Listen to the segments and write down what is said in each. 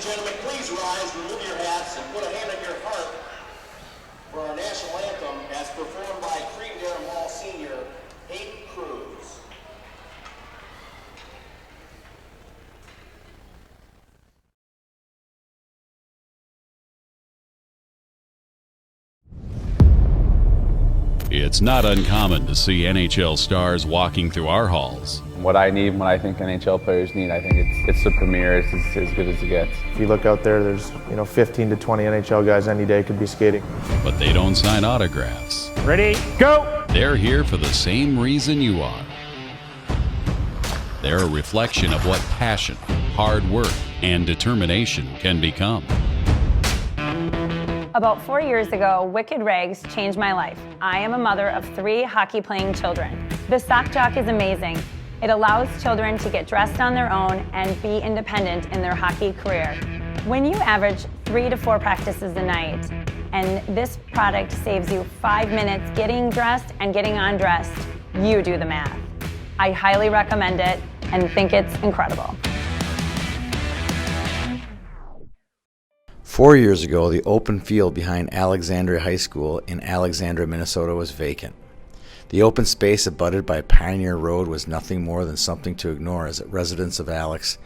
Gentlemen, please rise, remove your hats, and put a hand on your heart for our national anthem as performed by Cretin-Derham Hall Senior, Hayden Cruz. It's not uncommon to see NHL stars walking through our halls. What I need, what I think NHL players need, I think it's the premier. It's as good as it gets. If you look out there, there's 15 to 20 NHL guys any day could be skating. But they don't sign autographs. Ready, go! They're here for the same reason you are. They're a reflection of what passion, hard work, and determination can become. About 4 years ago, Wicked Rags changed my life. I am a mother of 3 hockey-playing children. The Sock Jock is amazing. It allows children to get dressed on their own and be independent in their hockey career. When you average 3 to 4 practices a night, and this product saves you 5 minutes getting dressed and getting undressed, you do the math. I highly recommend it and think it's incredible. 4 years ago, the open field behind Alexandria High School in Alexandria, Minnesota was vacant. The open space abutted by Pioneer Road was nothing more than something to ignore as residents of Alex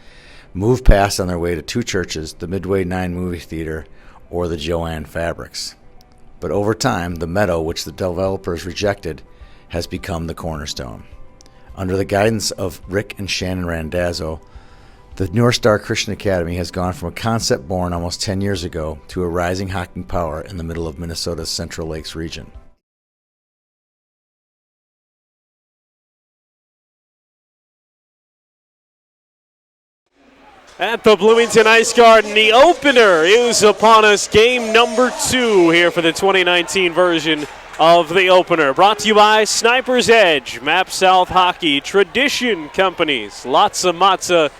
moved past on their way to 2 churches, the Midway 9 movie theater, or the Joanne Fabrics. But over time, the meadow, which the developers rejected, has become the cornerstone. Under the guidance of Rick and Shannon Randazzo, the North Star Christian Academy has gone from a concept born almost 10 years ago to a rising hockey power in the middle of Minnesota's Central Lakes region. At the Bloomington Ice Garden, the opener is upon us. Game number 2 here for the 2019 version of the opener. Brought to you by Sniper's Edge, Map South Hockey, Tradition Companies, Latza Matza,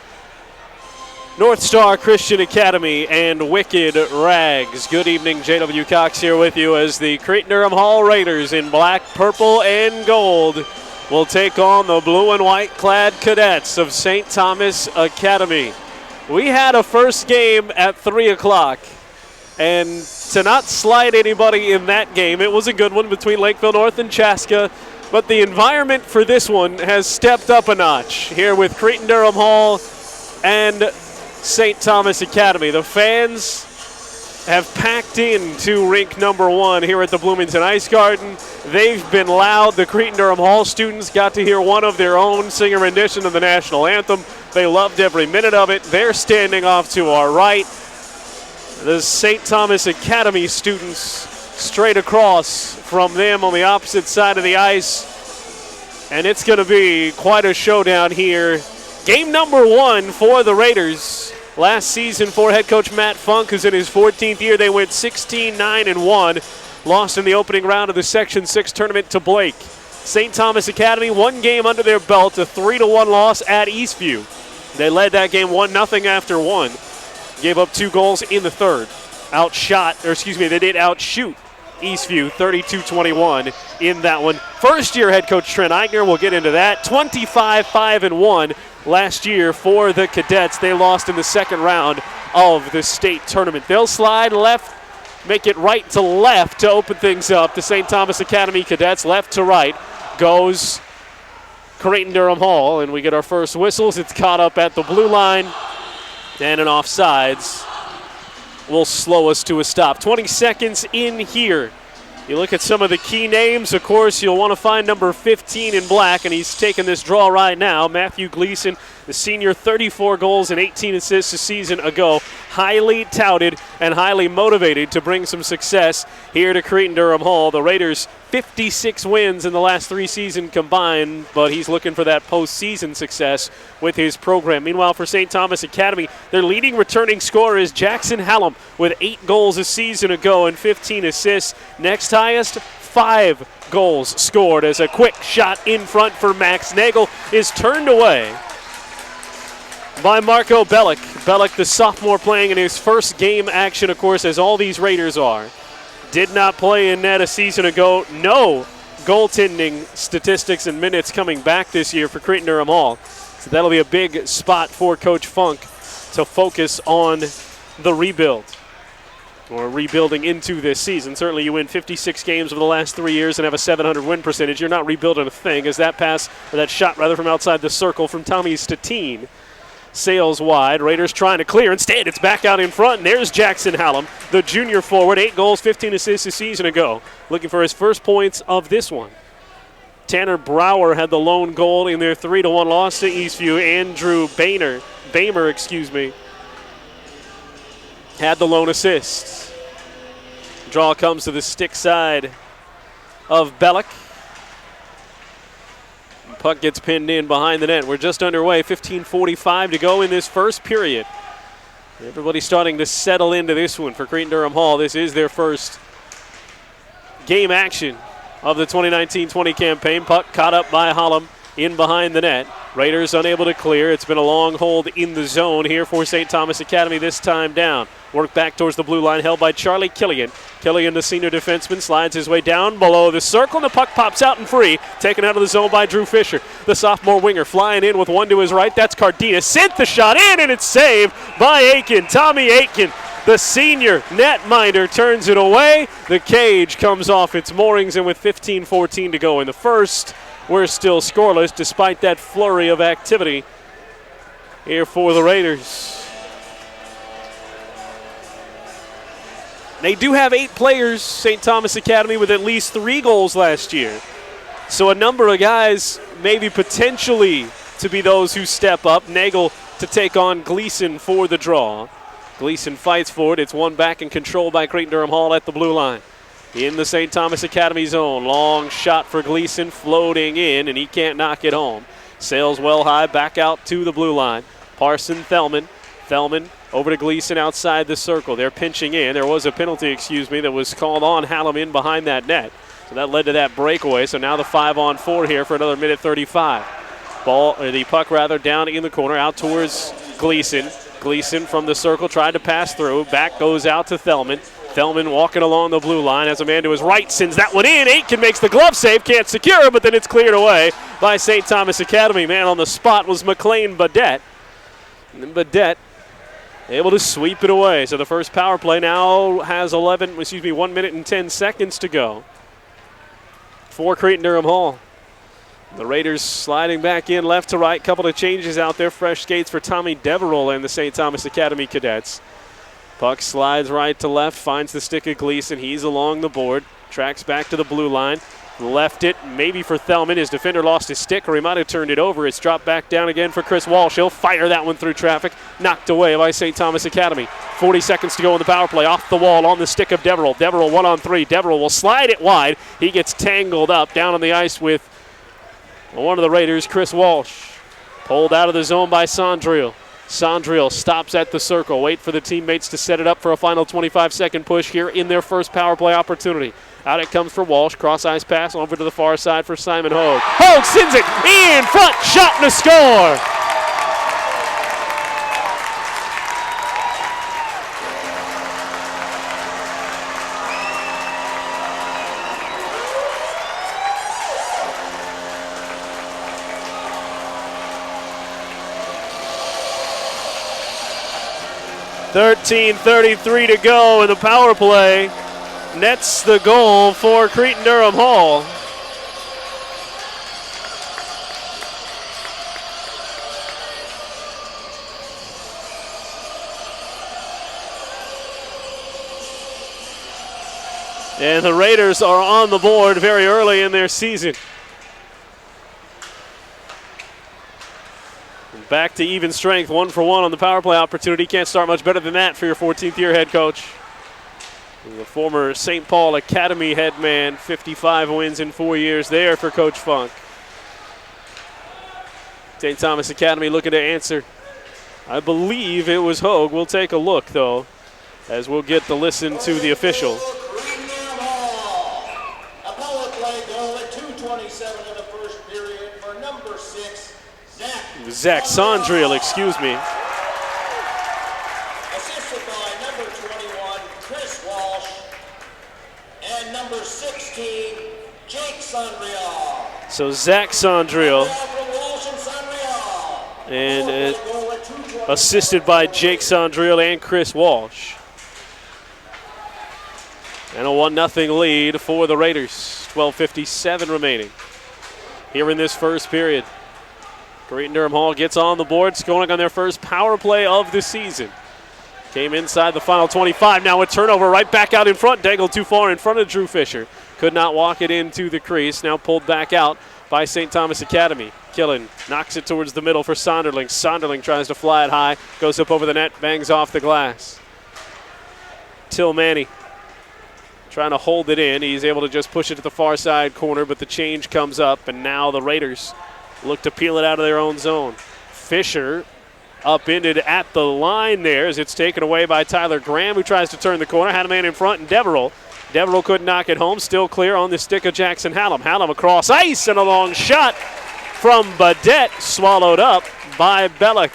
North Star Christian Academy, and Wicked Rags. Good evening, J.W. Cox here with you as the Cretin-Derham Hall Raiders in black, purple, and gold will take on the blue and white clad cadets of St. Thomas Academy. We had a first game at 3 o'clock, and to not slight anybody in that game, it was a good one between Lakeville North and Chaska, but the environment for this one has stepped up a notch here with Cretin-Derham Hall and St. Thomas Academy. The fans have packed into rink number 1 here at the Bloomington Ice Garden. They've been loud. The Cretin-Derham Hall students got to hear one of their own sing a rendition of the national anthem. They loved every minute of it. They're standing off to our right. The St. Thomas Academy students straight across from them on the opposite side of the ice. And it's going to be quite a showdown here. Game number 1 for the Raiders. Last season for head coach Matt Funk, who's in his 14th year, they went 16-9-1. Lost in the opening round of the Section 6 tournament to Blake. St. Thomas Academy, 1 game under their belt, a 3-1 loss at Eastview. They led that game 1-0 after 1. Gave up 2 goals in the third. They did outshoot Eastview 32-21 in that one. First-year head coach Trent Eichner, we'll get into that. 25-5-1 last year for the Cadets. They lost in the second round of the state tournament. They'll slide left, make it right to left to open things up. The St. Thomas Academy Cadets, left to right, goes Cretin-Derham Hall, and we get our first whistles. It's caught up at the blue line, and an offsides will slow us to a stop. 20 seconds in here. You look at some of the key names. Of course, you'll want to find number 15 in black, and he's taking this draw right now. Matthew Gleason, the senior, 34 goals and 18 assists a season ago. highly touted and highly motivated to bring some success here to Cretin-Derham Hall. The Raiders 56 wins in the last 3 seasons combined, but he's looking for that postseason success with his program. Meanwhile, for St. Thomas Academy, their leading returning scorer is Jackson Hallam with 8 goals a season ago and 15 assists. Next highest, 5 goals scored as a quick shot in front for Max Nagel is turned away by Marco Bellick. Bellick, the sophomore, playing in his first game action, of course, as all these Raiders are. Did not play in net a season ago. No goaltending statistics and minutes coming back this year for Cretin-Derham Hall. So that'll be a big spot for Coach Funk to focus on the rebuild, or rebuilding into this season. Certainly you win 56 games over the last 3 years and have a 700 win percentage. You're not rebuilding a thing, as that pass, or that shot rather, from outside the circle from Tommy Statine sails wide. Raiders trying to clear. Instead, it's back out in front, and there's Jackson Hallam, the junior forward. 8 goals, 15 assists a season ago. Looking for his first points of this one. Tanner Brower had the lone goal in their 3-1 loss to Eastview. Andrew Bamer, had the lone assist. Draw comes to the stick side of Bellick. Puck gets pinned in behind the net. We're just underway, 15:45 to go in this first period. Everybody's starting to settle into this one for Cretin-Derham Hall. This is their first game action of the 2019-20 campaign. Puck caught up by Hallam in behind the net. Raiders unable to clear. It's been a long hold in the zone here for St. Thomas Academy, this time down. Work back towards the blue line, held by Charlie Killian. Killian, the senior defenseman, slides his way down below the circle, and the puck pops out and free. Taken out of the zone by Drew Fisher. The sophomore winger flying in with one to his right. That's Cardenas. Sent the shot in, and it's saved by Aiken. Tommy Aiken, the senior netminder, turns it away. The cage comes off its moorings, and with 15:14 to go in the first, we're still scoreless despite that flurry of activity here for the Raiders. They do have 8 players, St. Thomas Academy, with at least 3 goals last year. So a number of guys maybe potentially to be those who step up. Nagel to take on Gleason for the draw. Gleason fights for it. It's won back and controlled by Cretin-Derham Hall at the blue line. In the St. Thomas Academy zone. Long shot for Gleason, floating in, and he can't knock it home. Sails well high, back out to the blue line. Parson Thelman. Thelman over to Gleason outside the circle. They're pinching in. There was a penalty, that was called on Hallam in behind that net. So that led to that breakaway. So now the 5-on-4 here for another minute 35. The puck down in the corner, out towards Gleason. Gleason from the circle tried to pass through. Back goes out to Thelman. Thelman walking along the blue line as a man to his right sends that one in. Aitken makes the glove save, can't secure, but then it's cleared away by St. Thomas Academy. Man on the spot was McLean Badette. And then Badette able to sweep it away. So the first power play now has 1 minute and 10 seconds to go for Cretin-Derham Hall. The Raiders sliding back in left to right. Couple of changes out there. Fresh skates for Tommy Deverell and the St. Thomas Academy cadets. Puck slides right to left, finds the stick of Gleason. He's along the board, tracks back to the blue line. Left it, maybe for Thelman. His defender lost his stick, or he might have turned it over. It's dropped back down again for Chris Walsh. He'll fire that one through traffic. Knocked away by St. Thomas Academy. 40 seconds to go in the power play. Off the wall on the stick of Deverell. Deverell 1-on-3. Deverell will slide it wide. He gets tangled up down on the ice with one of the Raiders, Chris Walsh. Pulled out of the zone by Sondriel. Sondriel stops at the circle. Wait for the teammates to set it up for a final 25-second push here in their first power play opportunity. Out it comes for Walsh. Cross-ice pass over to the far side for Simon Hogue. Hogue sends it in front. Shot and a score. .33 to go in the power play. Nets the goal for Cretin-Derham Hall. And the Raiders are on the board very early in their season. back to even strength, 1 for 1 on the power play opportunity. Can't start much better than that for your 14th year head coach. The former St. Paul Academy head man, 55 wins in 4 years there for Coach Funk. St. Thomas Academy looking to answer. I believe it was Hogue. We'll take a look, though, as we'll get to listen to the official. Cretin-Derham Hall. A power play goal at 2:27 in the first period for number 6, Zach Sondriel, excuse me. Assisted by number 21, Chris Walsh, and number 16, Jake Sondriel. So Zach Sondriel, From Walsh and Sondriel. and Goal at 2:27. assisted by Jake Sondriel and Chris Walsh. And a 1-0 lead for the Raiders. 12:57 remaining here in this first period. Cretin-Derham Hall gets on the board, scoring on their first power play of the season. Came inside the final 25. Now a turnover right back out in front. Dangled too far in front of Drew Fisher. Could not walk it into the crease. Now pulled back out by St. Thomas Academy. Killen knocks it towards the middle for Sonderling. Sonderling tries to fly it high. Goes up over the net. Bangs off the glass. Tillmanny trying to hold it in. He's able to just push it to the far side corner, but the change comes up, and now the Raiders look to peel it out of their own zone. Fisher upended at the line there as it's taken away by Tyler Graham, who tries to turn the corner. Had a man in front, and Deverell. Deverell couldn't knock it home. Still clear on the stick of Jackson Hallam. Hallam across ice, and a long shot from Badette, swallowed up by Bellick.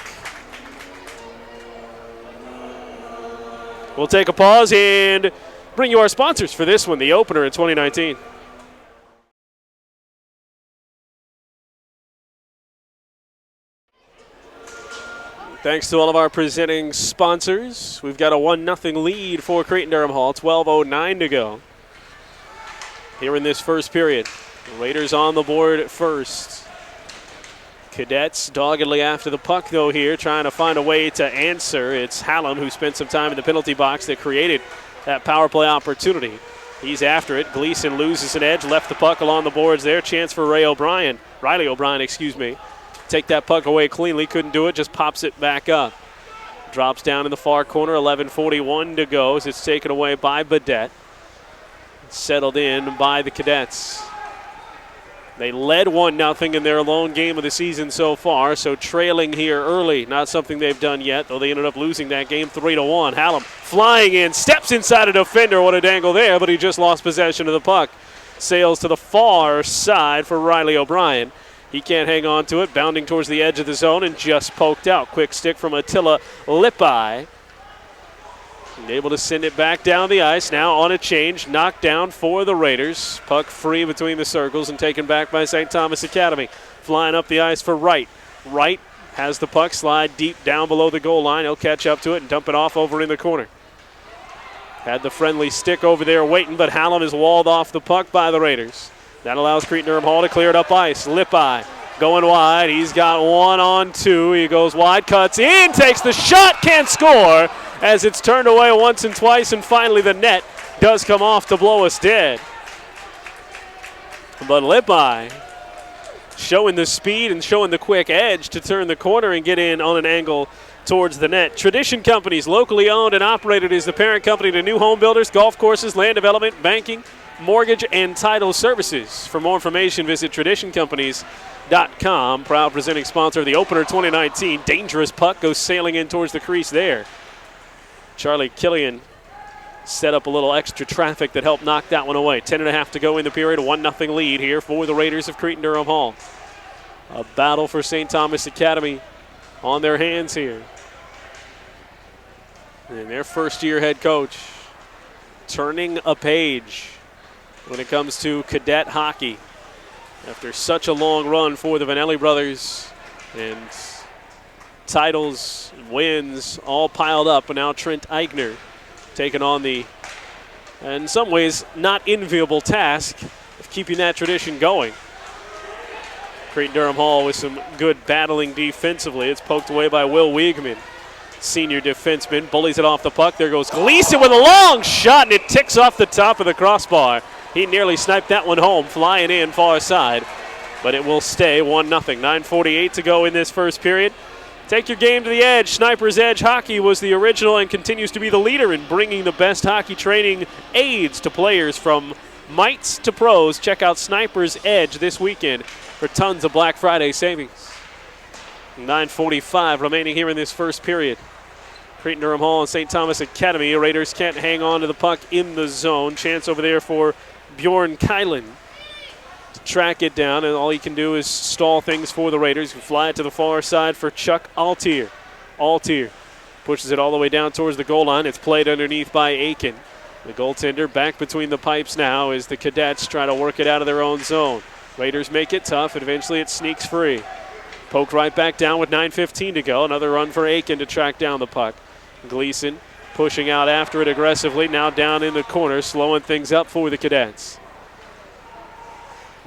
We'll take a pause and bring you our sponsors for this one, the opener in 2019. Thanks to all of our presenting sponsors. We've got a 1-0 lead for Cretin-Derham Hall. 12:09 to go here in this first period. The Raiders on the board at first. Cadets doggedly after the puck, though, here, trying to find a way to answer. It's Hallam who spent some time in the penalty box that created that power play opportunity. He's after it. Gleason loses an edge, left the puck along the boards there. Chance for Riley O'Brien, excuse me. Take that puck away cleanly, couldn't do it, just pops it back up. Drops down in the far corner, 11:41 to go as it's taken away by Badette. Settled in by the Cadets. They led 1-0 in their lone game of the season so far, so trailing here early, not something they've done yet, though they ended up losing that game 3-1. Hallam flying in, steps inside a defender, what a dangle there, but he just lost possession of the puck. Sails to the far side for Riley O'Brien. He can't hang on to it, bounding towards the edge of the zone and just poked out. Quick stick from Attila Lippi. Able to send it back down the ice. Now on a change, knocked down for the Raiders. Puck free between the circles and taken back by St. Thomas Academy. Flying up the ice for Wright. Wright has the puck slide deep down below the goal line. He'll catch up to it and dump it off over in the corner. Had the friendly stick over there waiting, but Hallam is walled off the puck by the Raiders. That allows Cretin-Derham Hall to clear it up ice. Lippi going wide. He's got 1-on-2. He goes wide, cuts in, takes the shot, can't score as it's turned away once and twice, and finally the net does come off to blow us dead. But Lippi showing the speed and showing the quick edge to turn the corner and get in on an angle towards the net. Tradition Companies, locally owned and operated, is the parent company to new home builders, golf courses, land development, banking, mortgage, and title services. For more information, visit traditioncompanies.com. Proud presenting sponsor of the opener 2019. Dangerous puck goes sailing in towards the crease there. Charlie Killian set up a little extra traffic that helped knock that one away. 10:30 to go in the period. A 1-0 lead here for the Raiders of Cretin-Derham Hall. A battle for St. Thomas Academy on their hands here. And their first-year head coach turning a page when it comes to cadet hockey. After such a long run for the Vanelli brothers and titles and wins all piled up, and now Trent Eichner taking on the, in some ways, not enviable task of keeping that tradition going. Cretin-Derham Hall with some good battling defensively. It's poked away by Will Wiegman, senior defenseman. Bullies it off the puck. There goes Gleason with a long shot, and it ticks off the top of the crossbar. He nearly sniped that one home, flying in far side, but it will stay 1-0. 9:48 to go in this first period. Take your game to the edge. Sniper's Edge Hockey was the original and continues to be the leader in bringing the best hockey training aids to players from mites to pros. Check out Sniper's Edge this weekend for tons of Black Friday savings. 9:45 remaining here in this first period. Cretin-Derham Hall and St. Thomas Academy. Raiders can't hang on to the puck in the zone. Chance over there for Bjorn Kylan to track it down, and all he can do is stall things for the Raiders. Fly it to the far side for Chuck Altier. Altier pushes it all the way down towards the goal line. It's played underneath by Aiken. The goaltender back between the pipes now as the Cadets try to work it out of their own zone. Raiders make it tough, and eventually it sneaks free. Poked right back down with 9:15 to go. Another run for Aiken to track down the puck. Gleason pushing out after it aggressively, now down in the corner, slowing things up for the Cadets.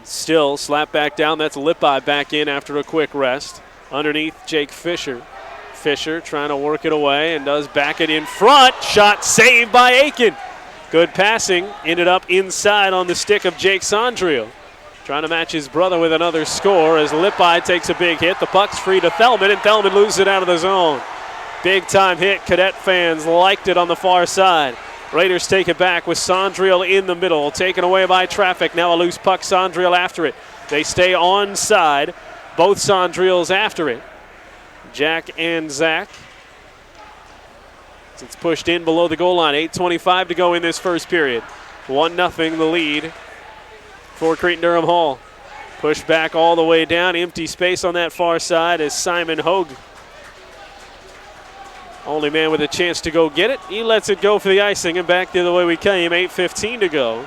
Still slapped back down. That's Lippi back in after a quick rest. Underneath, Jake Fisher. Fisher trying to work it away and does back it in front. Shot saved by Aiken. Good passing. Ended up inside on the stick of Jake Sondriel. Trying to match his brother with another score as Lippi takes a big hit. The puck's free to Thelman, and Thelman loses it out of the zone. Big time hit. Cadet fans liked it on the far side. Raiders take it back with Sondriel in the middle. Taken away by traffic. Now a loose puck. Sondriel after it. They stay onside. Both Sondriels after it. Jack and Zach. It's pushed in below the goal line. 8:25 to go in this first period. 1-0 the lead for Cretin-Derham Hall. Pushed back all the way down. Empty space on that far side as Simon Hogue, only man with a chance to go get it. He lets it go for the icing, and back the other way we came. 8:15 to go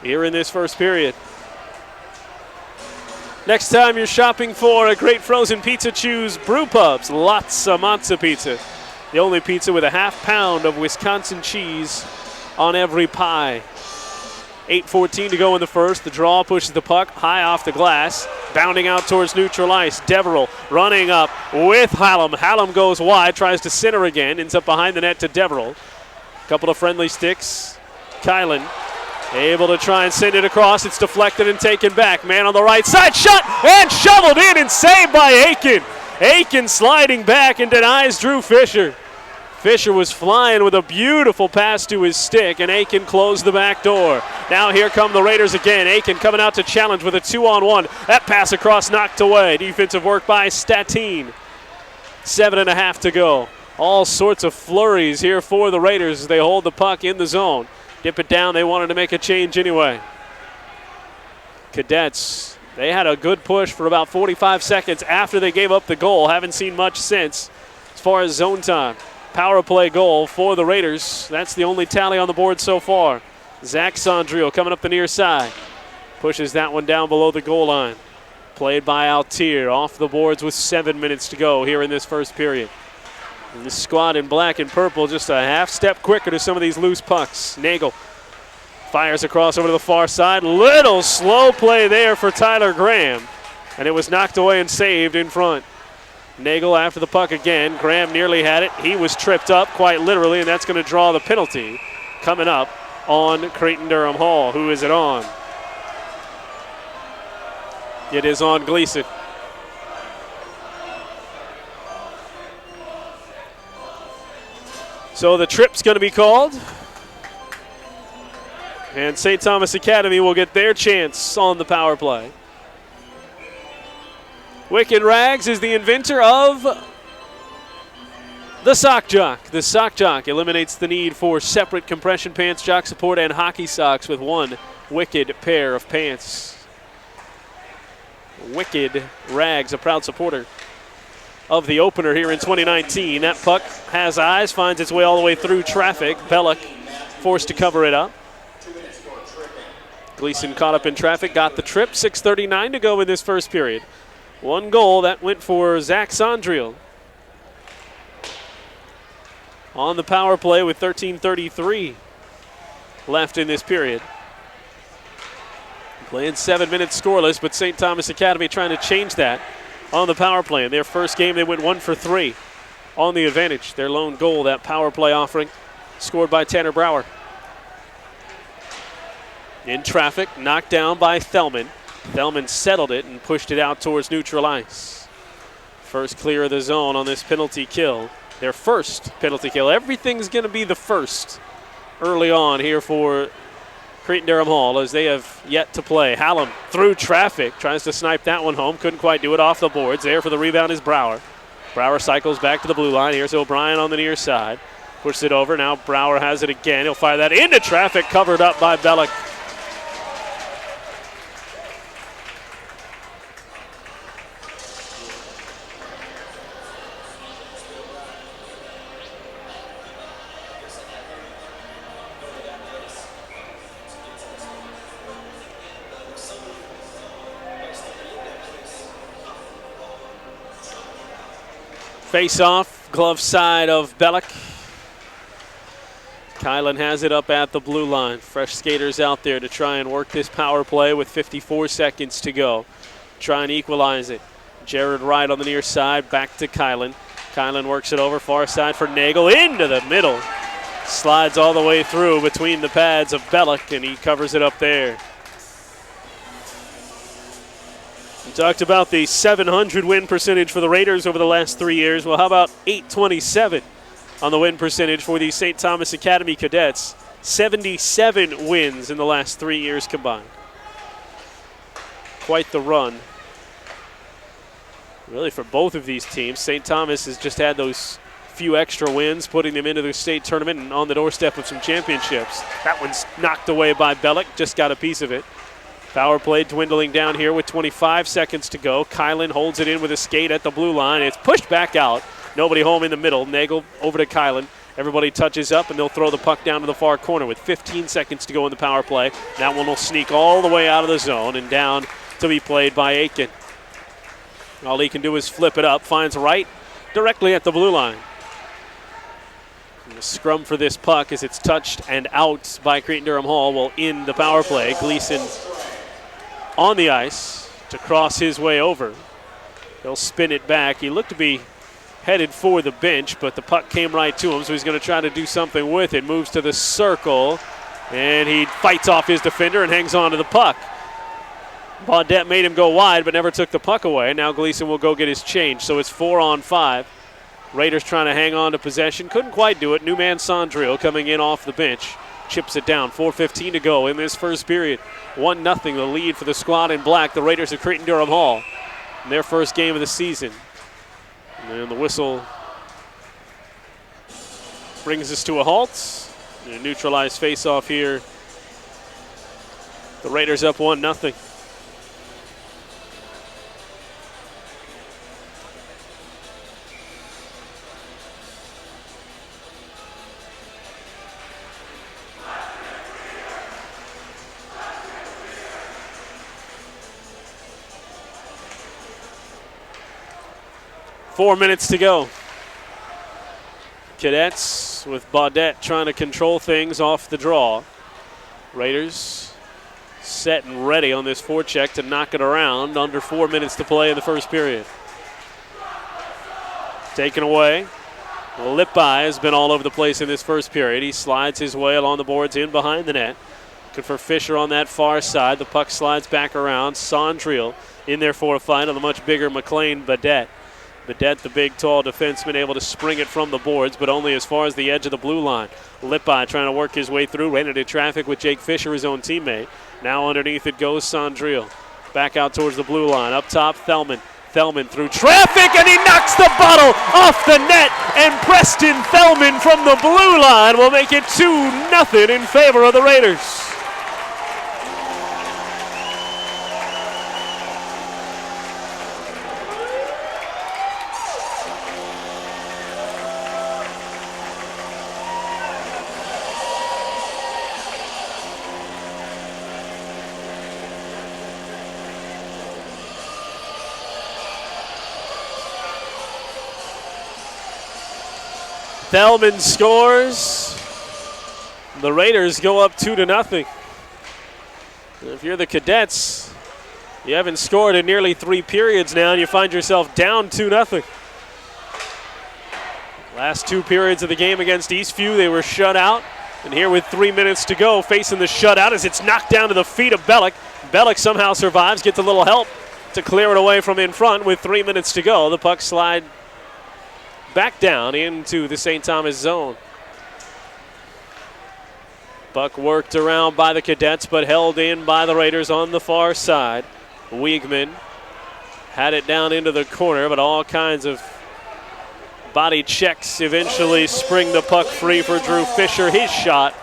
here in this first period. Next time you're shopping for a great frozen pizza, choose Brew Pub's Latza Matza Pizza. The only pizza with a half pound of Wisconsin cheese on every pie. 8:14 to go in the first. The draw pushes the puck high off the glass. Bounding out towards neutral ice. Deverell running up with Hallam. Hallam goes wide, tries to center again. Ends up behind the net to Deverell. Couple of friendly sticks. Kylan able to try and send it across. It's deflected and taken back. Man on the right side. Shot and shoveled in and saved by Aiken. Aiken sliding back and denies Drew Fisher. Fisher was flying with a beautiful pass to his stick, and Aiken closed the back door. Now here come the Raiders again. Aiken coming out to challenge with a 2-on-1. That pass across knocked away. Defensive work by Statine. 7.5 to go. All sorts of flurries here for the Raiders as they hold the puck in the zone. Dip it down. They wanted to make a change anyway. Cadets, they had a good push for about 45 seconds after they gave up the goal. Haven't seen much since as far as zone time. Power play goal for the Raiders. That's the only tally on the board so far. Zach Sondriel coming up the near side. Pushes that one down below the goal line. Played by Altier off the boards with 7 minutes to go here in this first period. And this squad in black and purple just a half step quicker to some of these loose pucks. Nagel fires across over to the far side. Little slow play there for Tyler Graham. And it was knocked away and saved in front. Nagel after the puck again. Graham nearly had it. He was tripped up quite literally, and that's going to draw the penalty coming up on Cretin-Derham Hall. Who is it on? It is on Gleason. So the trip's going to be called. And St. Thomas Academy will get their chance on the power play. Wicked Rags is the inventor of the Sock Jock. The Sock Jock eliminates the need for separate compression pants, jock support, and hockey socks with one wicked pair of pants. Wicked Rags, a proud supporter of the opener here in 2019. That puck has eyes, finds its way all the way through traffic. Bellick forced to cover it up. Gleason caught up in traffic, got the trip. 6:39 to go in this first period. One goal, that went for Zach Sondriel. On the power play with 13:33 left in this period. Playing 7 minutes scoreless, but St. Thomas Academy trying to change that on the power play. In their first game, they went 1 for 3 on the advantage. Their lone goal, that power play offering, scored by Tanner Brower. In traffic, knocked down by Thelman. Thelman settled it and pushed it out towards neutral ice. First clear of the zone on this penalty kill. Their first penalty kill. Everything's going to be the first early on here for Cretin-Derham Hall as they have yet to play. Hallam through traffic, tries to snipe that one home. Couldn't quite do it off the boards. There for the rebound is Brower. Brower cycles back to the blue line. Here's O'Brien on the near side. Pushes it over. Now Brower has it again. He'll fire that into traffic, covered up by Bellick. Face off, glove side of Bellick. Kylan has it up at the blue line. Fresh skaters out there to try and work this power play with 54 seconds to go. Try and equalize it. Jared Wright on the near side, back to Kylan. Kylan works it over, far side for Nagel, into the middle. Slides all the way through between the pads of Bellick, and he covers it up there. We talked about the 700 win percentage for the Raiders over the last 3 years. Well, how about 827 on the win percentage for the St. Thomas Academy Cadets? 77 wins in the last 3 years combined. Quite the run. Really, for both of these teams. St. Thomas has just had those few extra wins, putting them into the state tournament and on the doorstep of some championships. That one's knocked away by Bellick, just got a piece of it. Power play dwindling down here with 25 seconds to go. Kylan holds it in with a skate at the blue line. It's pushed back out. Nobody home in the middle. Nagel over to Kylan. Everybody touches up, and they'll throw the puck down to the far corner with 15 seconds to go in the power play. That one will sneak all the way out of the zone and down to be played by Aiken. All he can do is flip it up. Finds Wright directly at the blue line. And the scrum for this puck as it's touched and out by Cretin-Derham Hall will end the power play. Gleason on the ice to cross his way over. He'll spin it back. He looked to be headed for the bench, but the puck came right to him, so he's going to try to do something with it. Moves to the circle, and he fights off his defender and hangs on to the puck. Baudette made him go wide, but never took the puck away. Now Gleason will go get his change, so it's 4-on-5. Raiders trying to hang on to possession. Couldn't quite do it. New man Sondrio coming in off the bench. Chips it down. 4:15 to go in this first period. 1-0 the lead for the squad in black. The Raiders of Cretin-Derham Hall in their first game of the season. And then the whistle brings us to a halt. A neutralized face-off here. The Raiders up 1-0. Four minutes to go. Cadets with Baudette trying to control things off the draw. Raiders set and ready on this forecheck to knock it around. Under 4 minutes to play in the first period. Taken away. Lippi has been all over the place in this first period. He slides his way along the boards in behind the net. Looking for Fisher on that far side. The puck slides back around. Sondriel in there for a fight on the much bigger McLean Baudette. Baudette, the big, tall defenseman, able to spring it from the boards, but only as far as the edge of the blue line. Lippi trying to work his way through, ran into traffic with Jake Fisher, his own teammate. Now underneath it goes Sondriel. Back out towards the blue line. Up top, Thelman. Thelman through traffic, and he knocks the bottle off the net. And Preston Thelman from the blue line will make it 2-0 in favor of the Raiders. Thelman scores. The Raiders go up 2-0. If you're the Cadets, you haven't scored in nearly 3 periods now, and you find yourself down 2-0. Last 2 periods of the game against Eastview, they were shut out. And here with 3 minutes to go, facing the shutout as it's knocked down to the feet of Bellick. Bellick somehow survives, gets a little help to clear it away from in front with 3 minutes to go. The puck slide back down into the St. Thomas zone. Puck worked around by the Cadets, but held in by the Raiders on the far side. Wiegman had it down into the corner, but all kinds of body checks eventually spring the puck free for Drew Fisher. His shot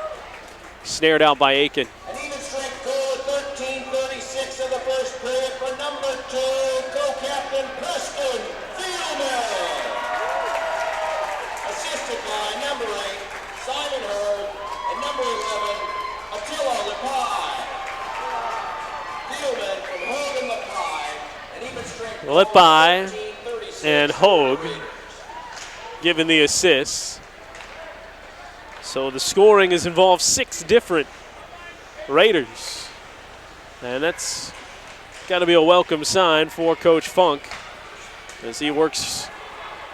snared out by Aiken. An even strength goal at 13:36 of the first period for number 2, co-captain Preston Thielman. Assisted by number 8, Simon Hurd, and number 11, Attila Lepai. Thielman from Hogue and Lepai, an even strength goal Lepai at 13:36. and Hogue given the assists. So the scoring has involved 6 different Raiders. And that's got to be a welcome sign for Coach Funk as he works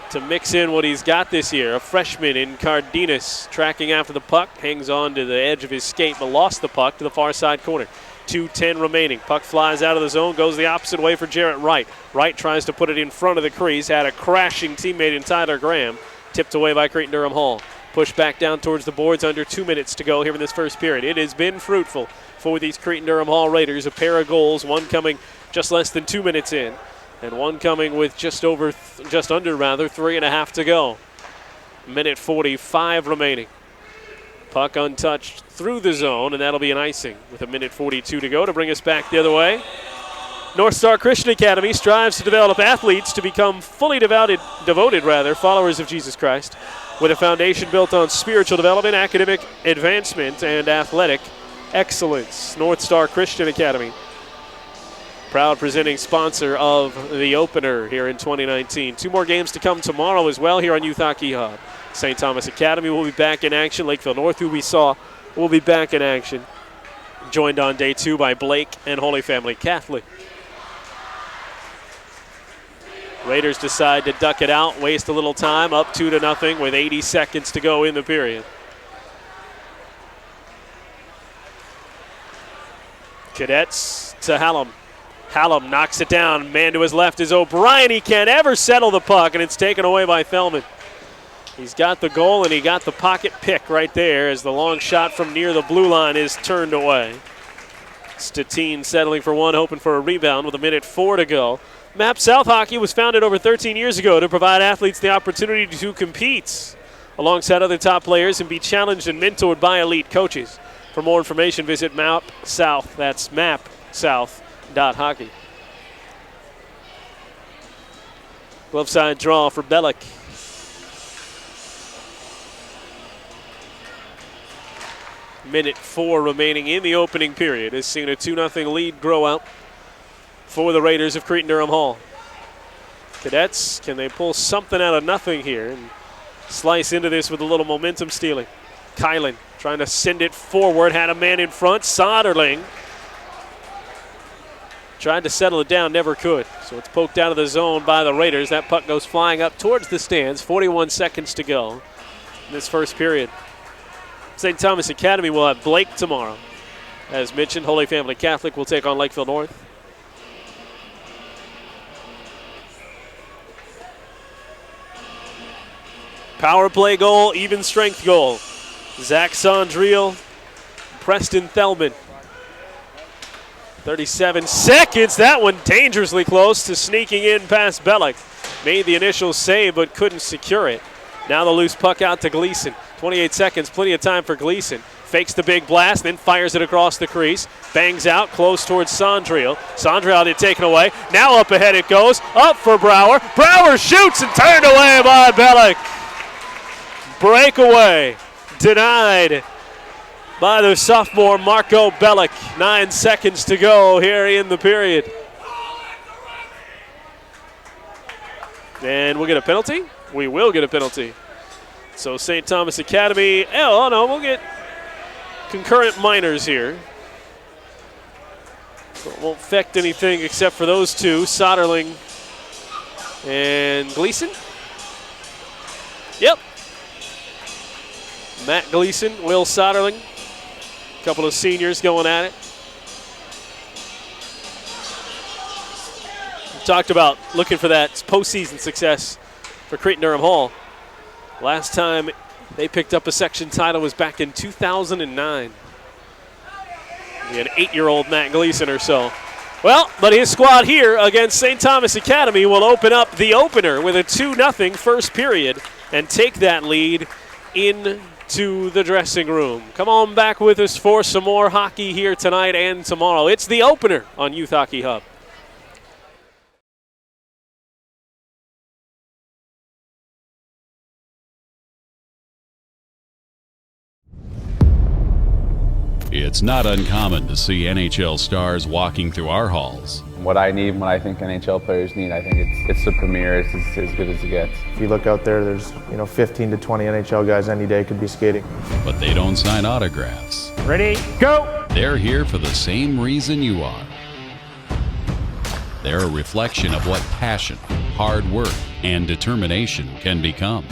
to mix in what he's got this year. A freshman in Cardenas tracking after the puck, hangs on to the edge of his skate but lost the puck to the far side corner. 2:10 remaining. Puck flies out of the zone, goes the opposite way for Jarrett Wright. Wright tries to put it in front of the crease, had a crashing teammate in Tyler Graham, tipped away by Cretin-Derham Hall. Pushed back down towards the boards, under 2 minutes to go here in this first period. It has been fruitful for these Cretin-Derham Hall Raiders. A pair of goals, one coming just less than 2 minutes in, and one coming with just under 3.5 to go. Minute 45 remaining. Puck untouched through the zone, and that'll be an icing with a minute 42 to go to bring us back the other way. North Star Christian Academy strives to develop athletes to become fully devoted followers of Jesus Christ, with a foundation built on spiritual development, academic advancement, and athletic excellence. North Star Christian Academy, proud presenting sponsor of the opener here in 2019. 2 more games to come tomorrow as well here on Youth Hockey Hub. St. Thomas Academy will be back in action. Lakeville North, who we saw, will be back in action. Joined on day 2 by Blake and Holy Family Catholic. Raiders decide to duck it out, waste a little time, up 2-0 with 80 seconds to go in the period. Cadets to Hallam. Hallam knocks it down. Man to his left is O'Brien. He can't ever settle the puck, and it's taken away by Fellman. He's got the goal, and he got the pocket pick right there as the long shot from near the blue line is turned away. Statine settling for one, hoping for a rebound with a minute 4 to go. MAP South Hockey was founded over 13 years ago to provide athletes the opportunity to compete alongside other top players and be challenged and mentored by elite coaches. For more information, visit MAP South. That's mapsouth.hockey. Glove side draw for Bellick. Minute 4 remaining in the opening period has seen a 2-0 lead grow out for the Raiders of Cretin-Derham Hall. Cadets, can they pull something out of nothing here and slice into this with a little momentum stealing? Kylan trying to send it forward, had a man in front. Soderling tried to settle it down, never could. So it's poked out of the zone by the Raiders. That puck goes flying up towards the stands. 41 seconds to go in this first period. St. Thomas Academy will have Blake tomorrow. As mentioned, Holy Family Catholic will take on Lakeville North. Power play goal, even strength goal. Zach Sondriel, Preston Thelman. 37 seconds, that one dangerously close to sneaking in past Bellick. Made the initial save but couldn't secure it. Now the loose puck out to Gleason. 28 seconds, plenty of time for Gleason. Fakes the big blast, then fires it across the crease. Bangs out, close towards Sondriel. Sondriel had it taken away. Now up ahead it goes, up for Brower. Brower shoots and turned away by Bellick. Breakaway denied by the sophomore Marco Bellick. 9 seconds to go here in the period. And we'll get a penalty? We will get a penalty. So St. Thomas Academy, we'll get concurrent minors here. So it won't affect anything except for those two, Soderling and Gleason. Yep. Matt Gleason, Will Soderling. A couple of seniors going at it. talked about looking for that postseason success for Cretin-Derham Hall. Last time they picked up a section title was back in 2009. He had 8-year-old Matt Gleason or so. Well, but his squad here against St. Thomas Academy will open up the opener with a 2-0 first period and take that lead into the dressing room. Come on back with us for some more hockey here tonight and tomorrow. It's the opener on Youth Hockey Hub. It's not uncommon to see NHL stars walking through our halls. What I need, what I think NHL players need, I think it's the premier. It's as good as it gets. If you look out there, there's 15 to 20 NHL guys any day could be skating. But they don't sign autographs. Ready, go! They're here for the same reason you are. They're a reflection of what passion, hard work, and determination can become.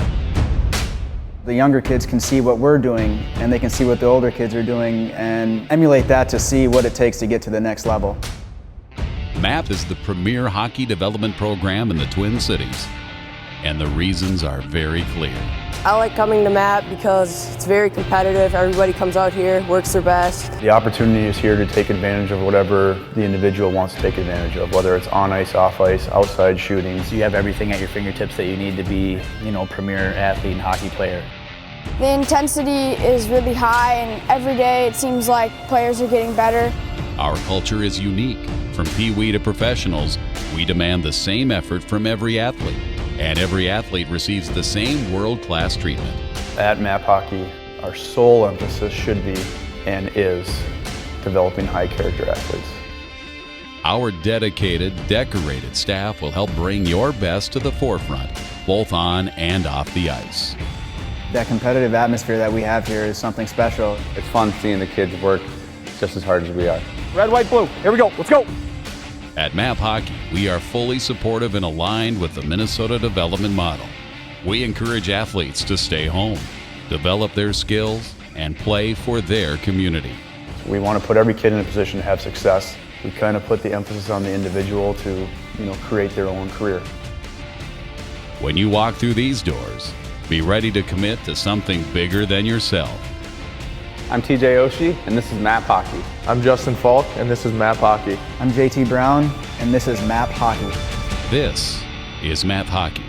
The younger kids can see what we're doing, and they can see what the older kids are doing, and emulate that to see what it takes to get to the next level. MAP is the premier hockey development program in the Twin Cities, and the reasons are very clear. I like coming to MAP because it's very competitive. Everybody comes out here, works their best. The opportunity is here to take advantage of whatever the individual wants to take advantage of, whether it's on ice, off ice, outside shooting. So you have everything at your fingertips that you need to be, premier athlete and hockey player. The intensity is really high, and every day it seems like players are getting better. Our culture is unique. From Pee-wee to professionals, we demand the same effort from every athlete, and every athlete receives the same world-class treatment. At MAP Hockey, our sole emphasis should be and is developing high-character athletes. Our dedicated, decorated staff will help bring your best to the forefront, both on and off the ice. That competitive atmosphere that we have here is something special. It's fun seeing the kids work just as hard as we are. Red, white, blue. Here we go. Let's go. At MAP Hockey, we are fully supportive and aligned with the Minnesota development model. We encourage athletes to stay home, develop their skills, and play for their community. We want to put every kid in a position to have success. We kind of put the emphasis on the individual to, create their own career. When you walk through these doors, be ready to commit to something bigger than yourself. I'm TJ Oshie, and this is MAP Hockey. I'm Justin Falk, and this is MAP Hockey. I'm JT Brown, and this is MAP Hockey. This is MAP Hockey.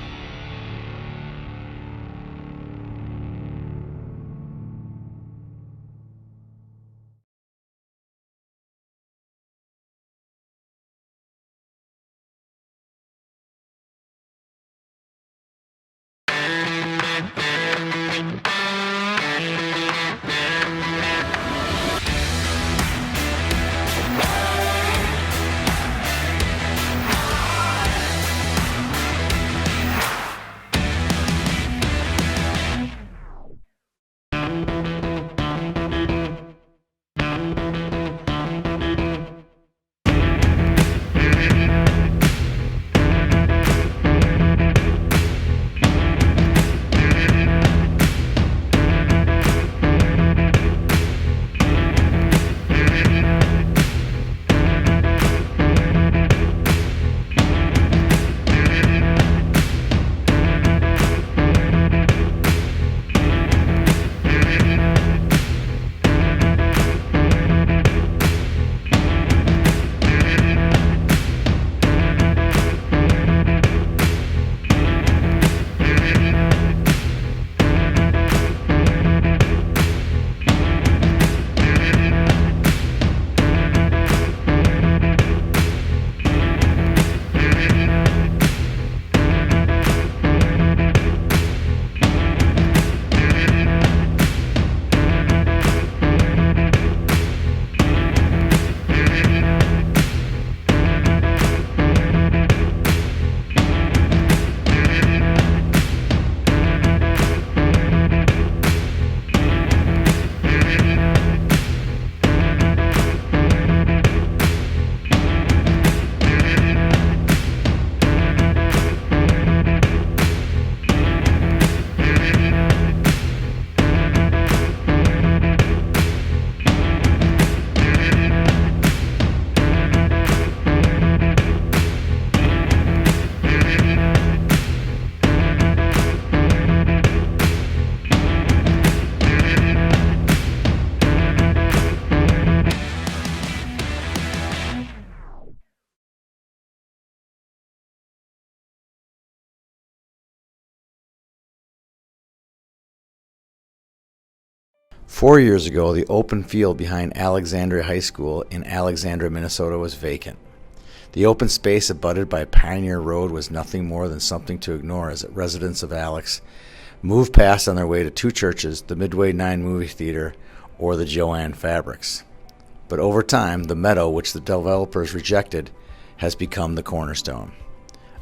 4 years ago, the open field behind Alexandria High School in Alexandria, Minnesota was vacant. The open space abutted by Pioneer Road was nothing more than something to ignore as residents of Alex moved past on their way to two churches, the Midway 9 movie theater, or the Joann Fabrics. But over time, the meadow, which the developers rejected, has become the cornerstone.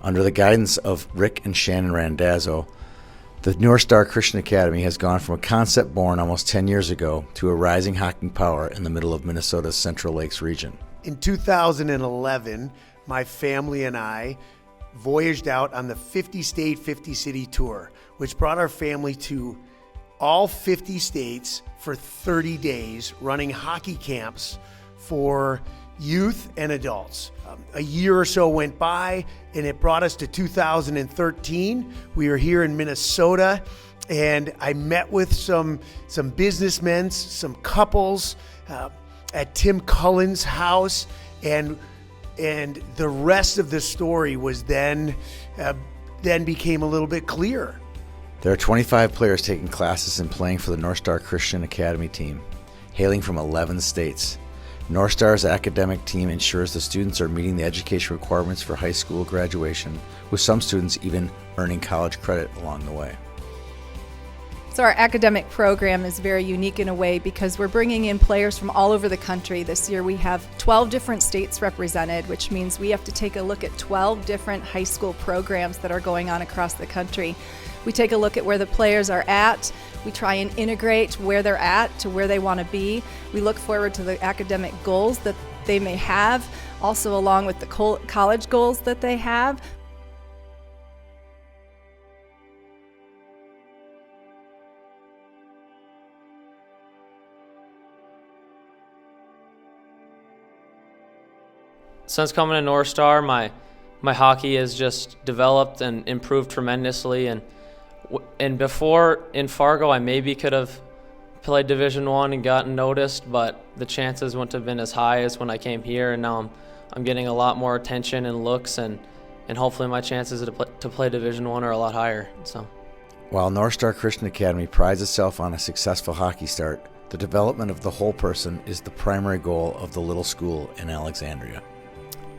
Under the guidance of Rick and Shannon Randazzo, the North Star Christian Academy has gone from a concept born almost 10 years ago to a rising hockey power in the middle of Minnesota's Central Lakes region. In 2011, my family and I voyaged out on the 50-state, 50-city tour, which brought our family to all 50 states for 30 days, running hockey camps for youth and adults. A year or so went by, and it brought us to 2013. We were here in Minnesota, and I met with some businessmen, some couples at Tim Cullen's house, and the rest of the story was then became a little bit clearer. There are 25 players taking classes and playing for the North Star Christian Academy team, hailing from 11 states. North Star's academic team ensures the students are meeting the education requirements for high school graduation, with some students even earning college credit along the way. So our academic program is very unique in a way because we're bringing in players from all over the country. This year we have 12 different states represented, which means we have to take a look at 12 different high school programs that are going on across the country. We take a look at where the players are at. We try and integrate where they're at to where they want to be. We look forward to the academic goals that they may have, also along with the college goals that they have. Since coming to North Star, my hockey has just developed and improved tremendously. And before in Fargo, I maybe could have played Division I and gotten noticed, but the chances wouldn't have been as high as when I came here. And now I'm getting a lot more attention and looks, and hopefully my chances to play Division I are a lot higher. So, while North Star Christian Academy prides itself on a successful hockey start, the development of the whole person is the primary goal of the little school in Alexandria.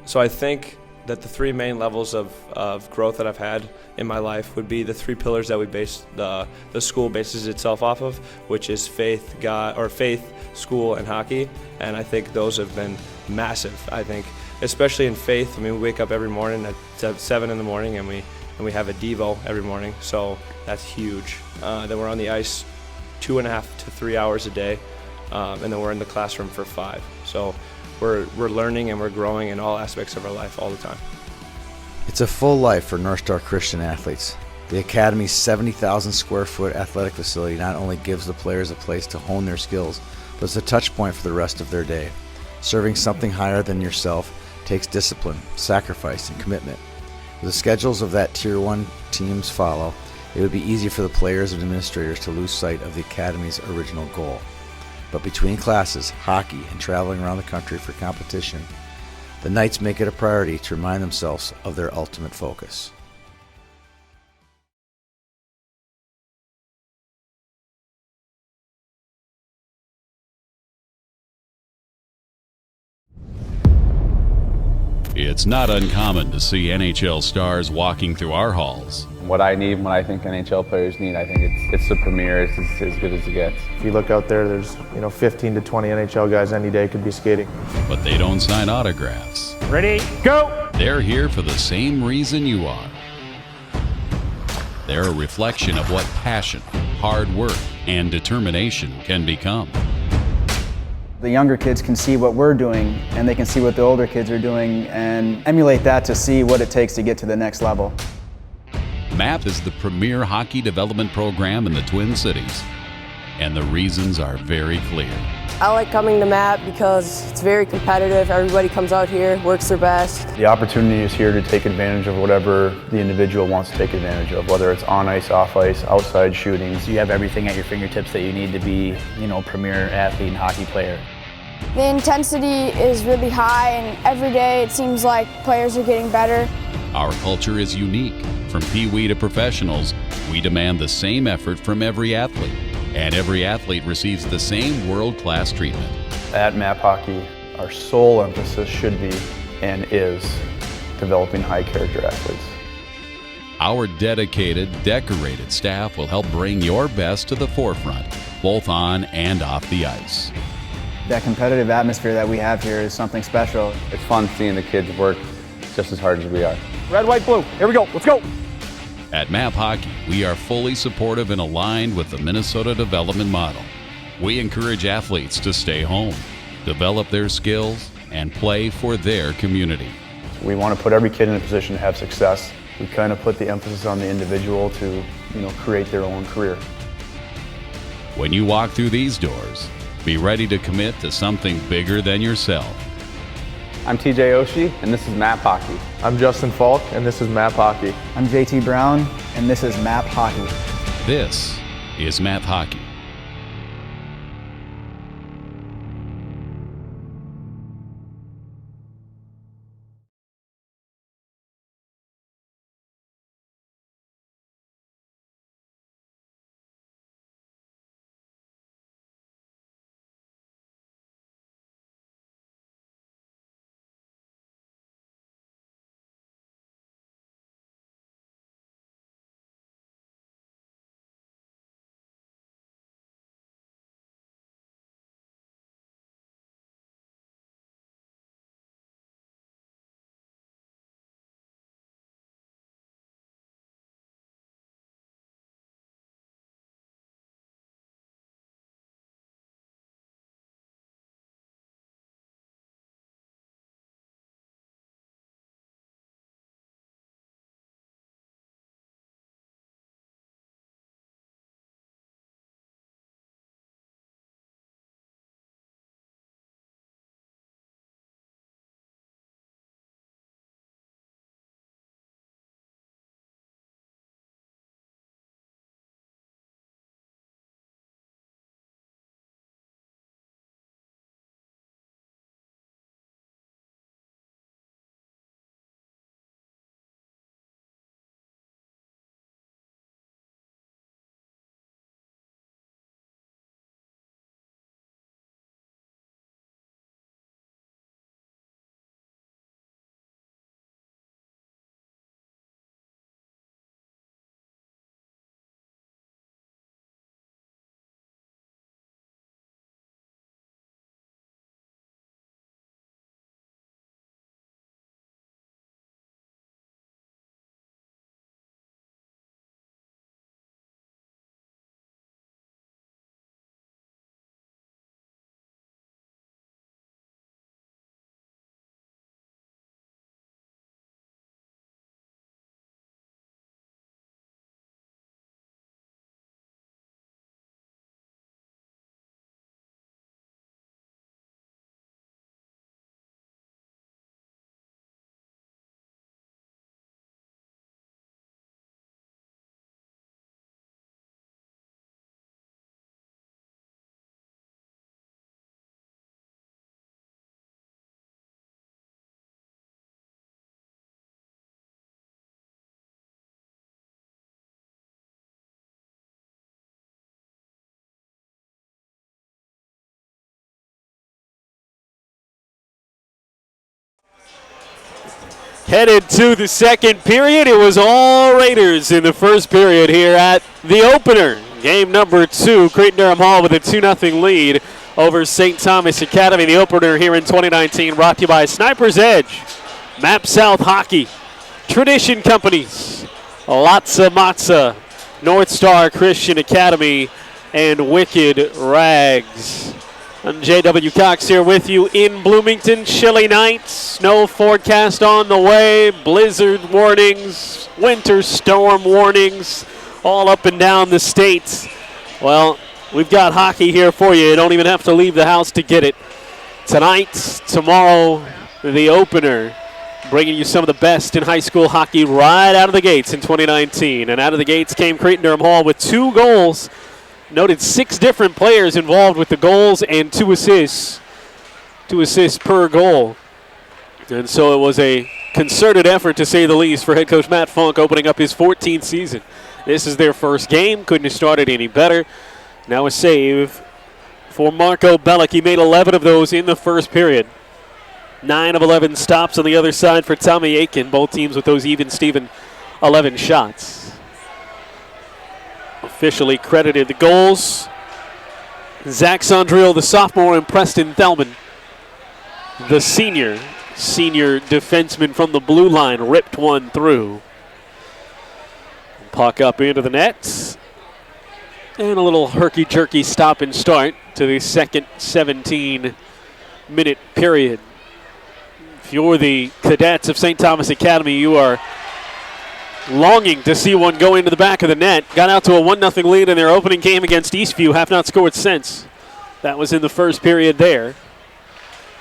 So I think that the three main levels of growth that I've had in my life would be the three pillars that we base the school bases itself off of, which is faith, God, faith, school, and hockey. And I think those have been massive. I think, especially in faith. I mean, we wake up every morning at 7 in the morning, and we have a Devo every morning. So that's huge. Then we're on the ice 2.5 to 3 hours a day, and then we're in the classroom for 5. So we're learning and we're growing in all aspects of our life all the time. It's a full life for North Star Christian athletes. The Academy's 70,000 square foot athletic facility not only gives the players a place to hone their skills, but it's a touch point for the rest of their day. Serving something higher than yourself takes discipline, sacrifice, and commitment. With the schedules of that Tier 1 teams follow, it would be easy for the players and administrators to lose sight of the Academy's original goal. But between classes, hockey, and traveling around the country for competition, the Knights make it a priority to remind themselves of their ultimate focus. It's not uncommon to see NHL stars walking through our halls. What I need, what I think NHL players need, I think it's the premier. It's as good as it gets. If you look out there, there's 15 to 20 NHL guys any day could be skating. But they don't sign autographs. Ready, go! They're here for the same reason you are. They're a reflection of what passion, hard work, and determination can become. The younger kids can see what we're doing, and they can see what the older kids are doing, and emulate that to see what it takes to get to the next level. MAP is the premier hockey development program in the Twin Cities, and the reasons are very clear. I like coming to MAP because it's very competitive. Everybody comes out here, works their best. The opportunity is here to take advantage of whatever the individual wants to take advantage of, whether it's on ice, off ice, outside shooting. So you have everything at your fingertips that you need to be, premier athlete and hockey player. The intensity is really high, and every day it seems like players are getting better. Our culture is unique. From Pee Wee to professionals, we demand the same effort from every athlete. and every athlete receives the same world-class treatment. At MAP Hockey, our sole emphasis should be and is developing high-character athletes. Our dedicated, decorated staff will help bring your best to the forefront, both on and off the ice. That competitive atmosphere that we have here is something special. It's fun seeing the kids work just as hard as we are. Red, white, blue. Here we go. Let's go. At MAP Hockey, we are fully supportive and aligned with the Minnesota development model. We encourage athletes to stay home, develop their skills, and play for their community. We want to put every kid in a position to have success. We kind of put the emphasis on the individual to, create their own career. When you walk through these doors, be ready to commit to something bigger than yourself. I'm TJ Oshie, and this is MAP Hockey. I'm Justin Falk, and this is MAP Hockey. I'm JT Brown, and this is MAP Hockey. This is MAP Hockey. Headed to the second period. It was all Raiders in the first period here at the opener. Game number 2, Cretin-Derham Hall with a 2-0 lead over St. Thomas Academy. The opener here in 2019 brought to you by Sniper's Edge, Map South Hockey, Tradition Companies, Latza Matza, North Star Christian Academy, and Wicked Rags. I'm J.W. Cox here with you in Bloomington. Chilly night, snow forecast on the way, blizzard warnings, winter storm warnings, all up and down the state. Well, we've got hockey here for you. You don't even have to leave the house to get it. Tonight, tomorrow, the opener, bringing you some of the best in high school hockey right out of the gates in 2019. And out of the gates came Cretin-Derham Hall with 2 goals. Noted 6 different players involved with the goals and 2 assists. 2 assists per goal. And so it was a concerted effort, to say the least, for head coach Matt Funk, opening up his 14th season. This is their first game. Couldn't have started any better. Now a save for Marco Bellick. He made 11 of those in the first period. 9 of 11 stops on the other side for Tommy Aiken. Both teams with those even-Steven 11 shots. Officially credited the goals. Zach Sondriel, the sophomore, and Preston Thelman, the senior defenseman from the blue line, ripped one through. Puck up into the net. And a little herky-jerky stop and start to the second 17-minute period. If you're the cadets of St. Thomas Academy, you are longing to see one go into the back of the net. Got out to a 1-0 lead in their opening game against Eastview. Have not scored since. That was in the first period there.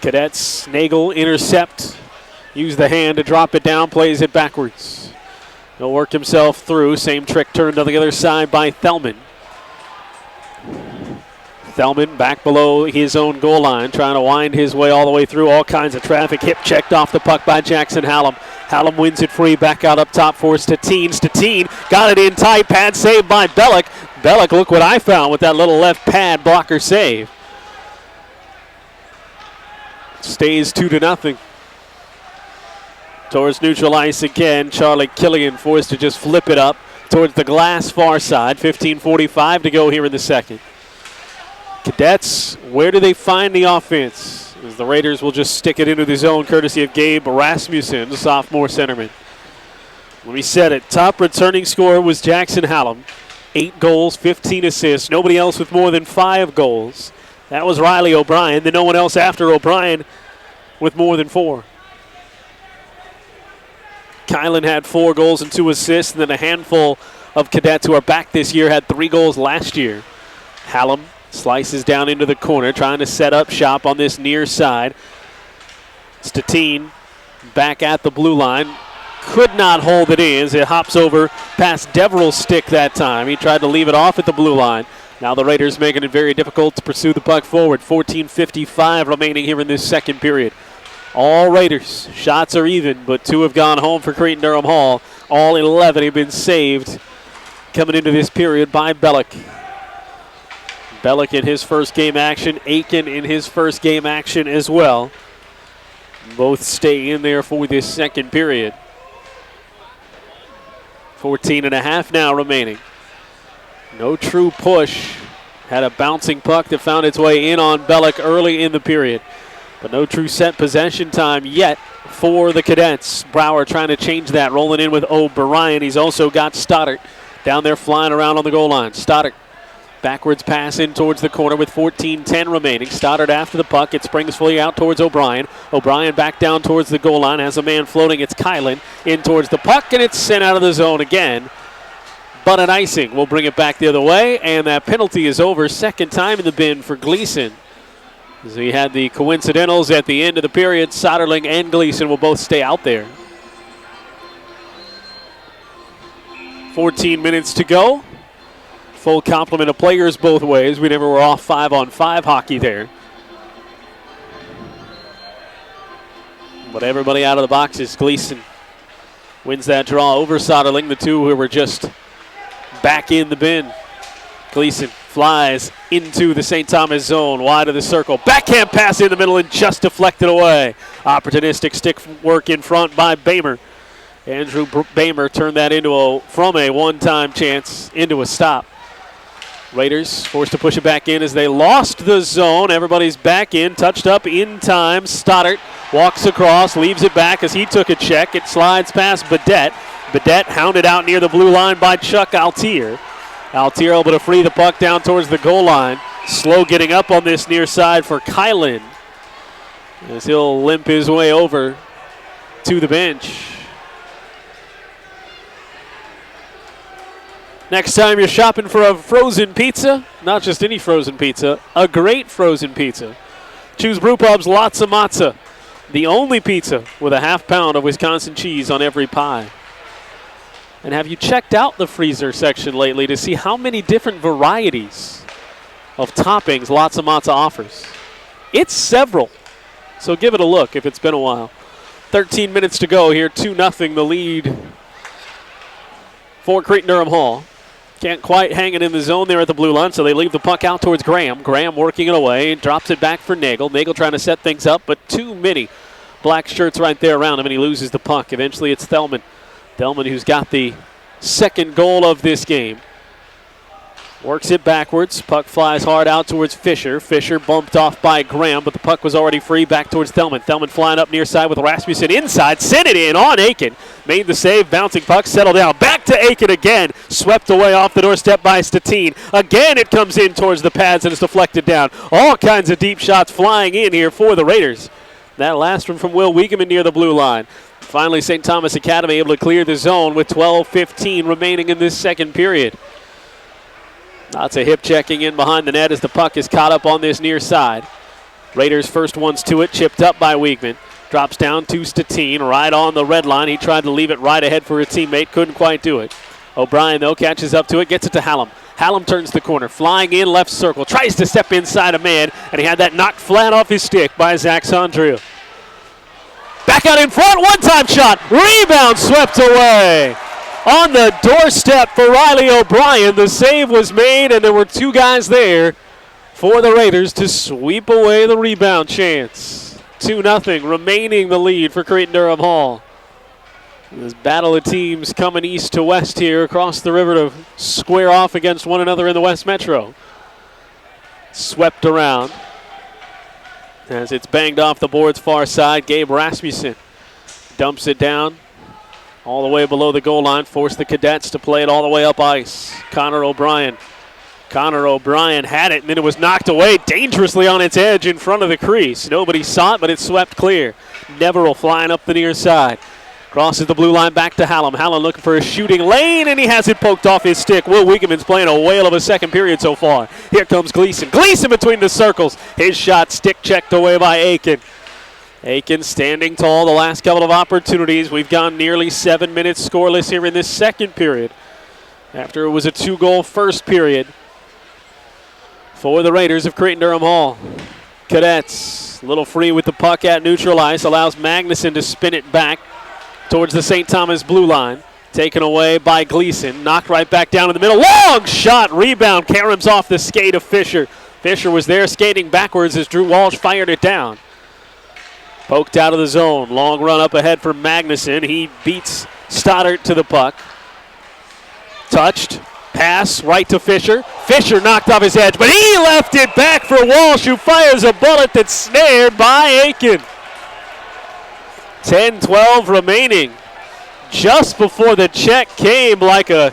Cadets, Nagel intercept. Use the hand to drop it down, plays it backwards. He'll work himself through. Same trick turned on the other side by Thelman. Thelman back below his own goal line, trying to wind his way all the way through all kinds of traffic. Hip checked off the puck by Jackson Hallam. Hallam wins it free, back out up top for Statine. Statine got it in tight, pad saved by Bellick. Bellick, look what I found with that little left pad blocker save. Stays 2-0. Towards neutral ice again, Charlie Killian forced to just flip it up towards the glass far side. 15:45 to go here in the second. Cadets, where do they find the offense? As the Raiders will just stick it into the zone, courtesy of Gabe Rasmussen, the sophomore centerman. When we said it, top returning scorer was Jackson Hallam. 8 goals, 15 assists. Nobody else with more than 5 goals. That was Riley O'Brien. Then no one else after O'Brien with more than 4. Kylan had 4 goals and 2 assists, and then a handful of cadets who are back this year had 3 goals last year. Hallam slices down into the corner, trying to set up shop on this near side. Statine back at the blue line. Could not hold it in as it hops over past Deverell's stick that time. He tried to leave it off at the blue line. Now the Raiders making it very difficult to pursue the puck forward. 14:55 remaining here in this second period. All Raiders. Shots are even, but 2 have gone home for Cretin-Derham Hall. All 11 have been saved coming into this period by Bellick. Bellick in his first game action. Aiken in his first game action as well. Both stay in there for this second period. 14.5 now remaining. No true push. Had a bouncing puck that found its way in on Bellick early in the period. But no true set possession time yet for the Cadets. Brower trying to change that, rolling in with O'Brien. He's also got Stoddard down there flying around on the goal line. Stoddard, backwards pass in towards the corner with 14:10 remaining. Stoddard after the puck. It springs fully out towards O'Brien. O'Brien back down towards the goal line. Has a man floating. It's Kylan in towards the puck, and it's sent out of the zone again. But an icing will bring it back the other way, and that penalty is over. Second time in the bin for Gleason. As we had the coincidentals at the end of the period, Soderling and Gleason will both stay out there. 14 minutes to go. Full complement of players both ways. We never were off 5-on-5 hockey there. But everybody out of the boxes. Gleason wins that draw over Soderling, the 2 who were just back in the bin. Gleason flies into the St. Thomas zone, wide of the circle. Backhand pass in the middle and just deflected away. Opportunistic stick work in front by Bamer. Andrew Bamer turned that from a one-time chance into a stop. Raiders forced to push it back in as they lost the zone. Everybody's back in, touched up in time. Stoddard walks across, leaves it back as he took a check. It slides past Badette. Badette hounded out near the blue line by Chuck Altier. Altier able to free the puck down towards the goal line. Slow getting up on this near side for Kylan as he'll limp his way over to the bench. Next time you're shopping for a frozen pizza, not just any frozen pizza, a great frozen pizza. Choose Brewpub's Lots of Matza, the only pizza with a half pound of Wisconsin cheese on every pie. And have you checked out the freezer section lately to see how many different varieties of toppings Lots of Matza offers? It's several, so give it a look if it's been a while. 13 minutes to go here, 2-0 the lead for Cretin-Derham Hall. Can't quite hang it in the zone there at the blue line, so they leave the puck out towards Graham. Graham working it away, drops it back for Nagel. Nagel trying to set things up, but too many black shirts right there around him, and he loses the puck. Eventually it's Thelman. Thelman, who's got the second goal of this game. Works it backwards. Puck flies hard out towards Fisher. Fisher bumped off by Graham, but the puck was already free back towards Thelman. Thelman flying up near side with Rasmussen inside. Sent it in on Aiken. Made the save. Bouncing puck. Settled down. Back to Aiken again. Swept away off the doorstep by Stettin. Again it comes in towards the pads and is deflected down. All kinds of deep shots flying in here for the Raiders. That last one from Will Wiegeman near the blue line. Finally, St. Thomas Academy able to clear the zone with 12:15 remaining in this second period. Lots of hip checking in behind the net as the puck is caught up on this near side. Raiders first ones to it, chipped up by Wiegeman. Drops down to Stettin, right on the red line. He tried to leave it right ahead for a teammate, couldn't quite do it. O'Brien, though, catches up to it, gets it to Hallam. Hallam turns the corner, flying in left circle, tries to step inside a man, and he had that knocked flat off his stick by Zach Sondrio. Back out in front, one-time shot, rebound swept away. On the doorstep for Riley O'Brien, the save was made, and there were two guys there for the Raiders to sweep away the rebound chance. 2-0, remaining the lead for Cretin-Derham Hall. This battle of teams coming east to west here across the river to square off against one another in the West Metro. Swept around as it's banged off the board's far side. Gabe Rasmussen dumps it down all the way below the goal line, forced the Cadets to play it all the way up ice. Connor O'Brien. Connor O'Brien had it, and then it was knocked away dangerously on its edge in front of the crease. Nobody saw it, but it swept clear. Neverill flying up the near side. Crosses the blue line back to Hallam. Hallam looking for a shooting lane, and he has it poked off his stick. Will Wiegeman's playing a whale of a second period so far. Here comes Gleason. Gleason between the circles. His shot stick checked away by Aiken. Aiken standing tall the last couple of opportunities. We've gone nearly 7 minutes scoreless here in this second period after it was a 2-goal first period for the Raiders of Cretin-Derham Hall. Cadets a little free with the puck at neutral ice, allows Magnuson to spin it back towards the St. Thomas blue line. Taken away by Gleason, knocked right back down in the middle. Long shot, rebound, caroms off the skate of Fisher. Fisher was there skating backwards as Drew Walsh fired it down. Poked out of the zone. Long run up ahead for Magnuson. He beats Stoddart to the puck. Touched. Pass right to Fisher. Fisher knocked off his edge, but he left it back for Walsh, who fires a bullet that's snared by Aiken. 10-12 remaining. Just before the check came, like a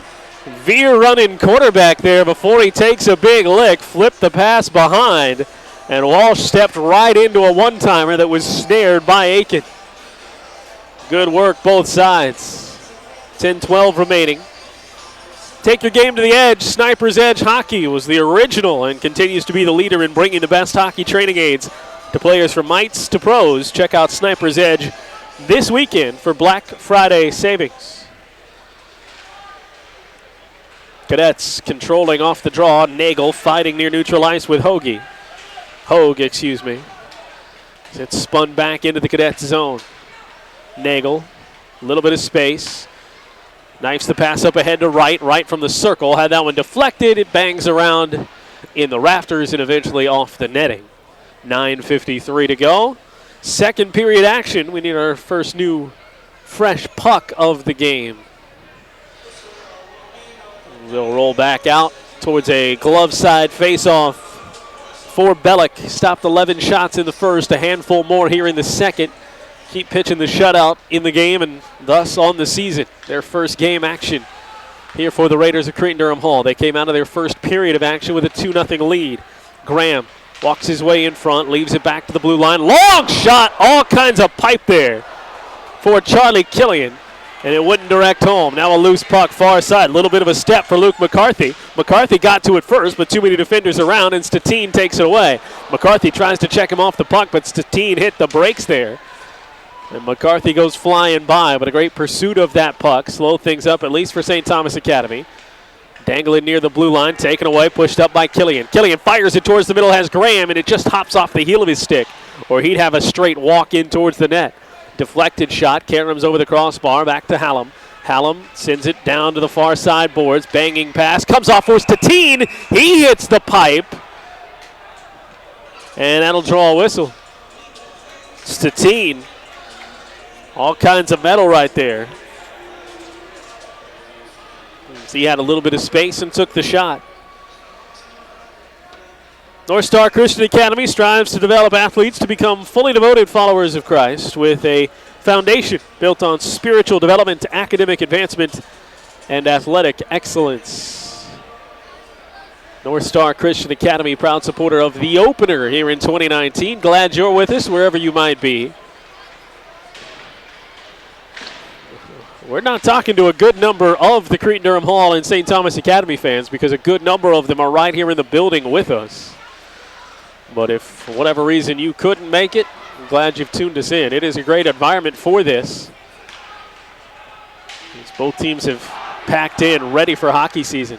veer running quarterback there before he takes a big lick. Flipped the pass behind. And Walsh stepped right into a one-timer that was snared by Aiken. Good work both sides. 10-12 remaining. Take your game to the edge. Sniper's Edge Hockey was the original and continues to be the leader in bringing the best hockey training aids to players from mites to pros. Check out Sniper's Edge this weekend for Black Friday savings. Cadets controlling off the draw. Nagel fighting near neutral ice with Hogue. It's spun back into the Cadets zone. Nagel, a little bit of space. Knifes the pass up ahead to right from the circle. Had that one deflected. It bangs around in the rafters and eventually off the netting. 9:53 to go. Second period action. We need our first new fresh puck of the game. They'll roll back out towards a glove side face-off for Bellick. Stopped 11 shots in the first, a handful more here in the second. Keep pitching the shutout in the game and thus on the season. Their first game action here for the Raiders of Cretin-Derham Hall. They came out of their first period of action with a 2-0 lead. Graham walks his way in front, leaves it back to the blue line. Long shot, all kinds of pipe there for Charlie Killian. And it wouldn't direct home. Now a loose puck far side. A little bit of a step for Luke McCarthy. McCarthy got to it first, but too many defenders around, and Stettin takes it away. McCarthy tries to check him off the puck, but Stettin hit the brakes there. And McCarthy goes flying by, but a great pursuit of that puck. Slow things up, at least for St. Thomas Academy. Dangling near the blue line, taken away, pushed up by Killian. Killian fires it towards the middle, has Graham, and it just hops off the heel of his stick, or he'd have a straight walk in towards the net. Deflected shot, caroms over the crossbar, back to Hallam. Hallam sends it down to the far side boards. Banging pass. Comes off for Statine. He hits the pipe. And that'll draw a whistle. Statine. All kinds of metal right there. So he had a little bit of space and took the shot. North Star Christian Academy strives to develop athletes to become fully devoted followers of Christ with a foundation built on spiritual development, academic advancement, and athletic excellence. North Star Christian Academy, proud supporter of the opener here in 2019. Glad you're with us wherever you might be. We're not talking to a good number of the Cretin-Derham Hall and St. Thomas Academy fans because a good number of them are right here in the building with us. But if for whatever reason you couldn't make it, I'm glad you've tuned us in. It is a great environment for this. As both teams have packed in, ready for hockey season.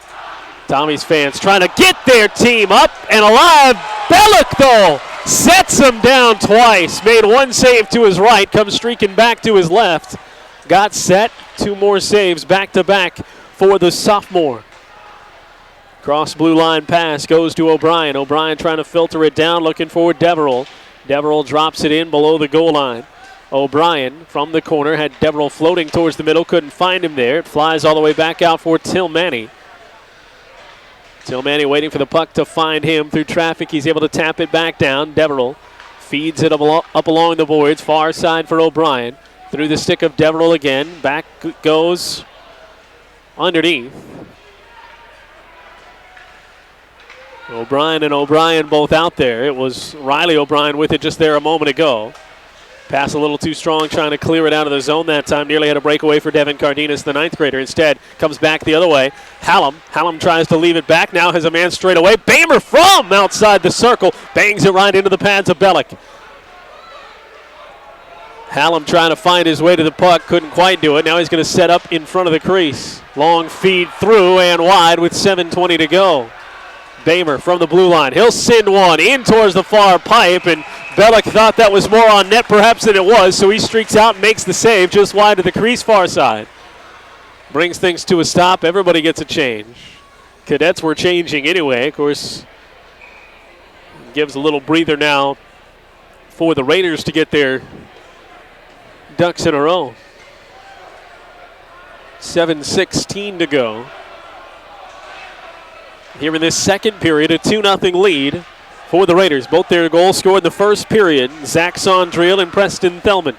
Tommy's fans trying to get their team up and alive. Bellick, though, sets him down twice. Made one save to his right, comes streaking back to his left. Got set, 2 more saves back-to-back for the sophomore. Cross blue line pass goes to O'Brien. O'Brien trying to filter it down, looking for Deverell. Deverell drops it in below the goal line. O'Brien from the corner had Deverell floating towards the middle, couldn't find him there. It flies all the way back out for Tillmanny. Tillmanny waiting for the puck to find him through traffic. He's able to tap it back down. Deverell feeds it up along the boards, far side for O'Brien. Through the stick of Deverell again. Back goes underneath. O'Brien and O'Brien both out there. It was Riley O'Brien with it just there a moment ago. Pass a little too strong, trying to clear it out of the zone that time. Nearly had a breakaway for Devin Cardenas, the 9th grader. Instead, comes back the other way. Hallam tries to leave it back. Now has a man straight away. Bamer from outside the circle. Bangs it right into the pads of Bellick. Hallam trying to find his way to the puck, couldn't quite do it. Now he's going to set up in front of the crease. Long feed through and wide with 7:20 to go. Bamer from the blue line. He'll send one in towards the far pipe, and Bellick thought that was more on net perhaps than it was, so he streaks out and makes the save just wide of the crease far side. Brings things to a stop. Everybody gets a change. Cadets were changing anyway. Of course, gives a little breather now for the Raiders to get their ducks in a row. 7:16 to go. Here in this second period, a 2-0 lead for the Raiders. Both their goals scored in the first period. Zach Sondriel and Preston Thelman.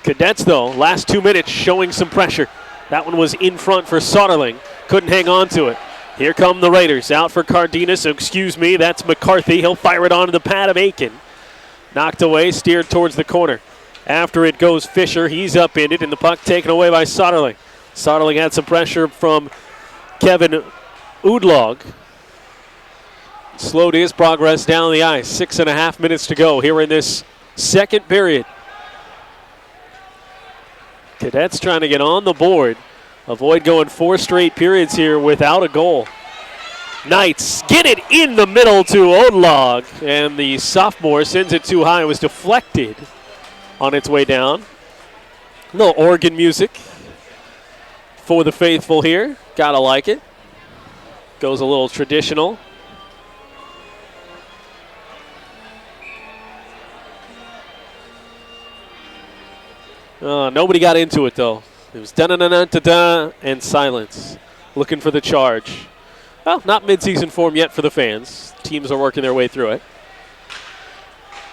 Cadets, though, last 2 minutes showing some pressure. That one was in front for Soderling. Couldn't hang on to it. Here come the Raiders. Out for Cardenas. That's McCarthy. He'll fire it onto the pad of Aiken. Knocked away, steered towards the corner. After it goes Fisher. He's up in it, and the puck taken away by Soderling. Soderling had some pressure from Kevin Udlog. Slowed his progress down the ice. 6.5 minutes to go here in this second period. Cadets trying to get on the board. Avoid going 4 straight periods here without a goal. Knights get it in the middle to Odlog, and the sophomore sends it too high. It was deflected on its way down. A little organ music for the faithful here. Gotta like it. Goes a little traditional. Nobody got into it, though. It was da-na-na-na-da-da and silence. Looking for the charge. Well, not midseason form yet for the fans. Teams are working their way through it.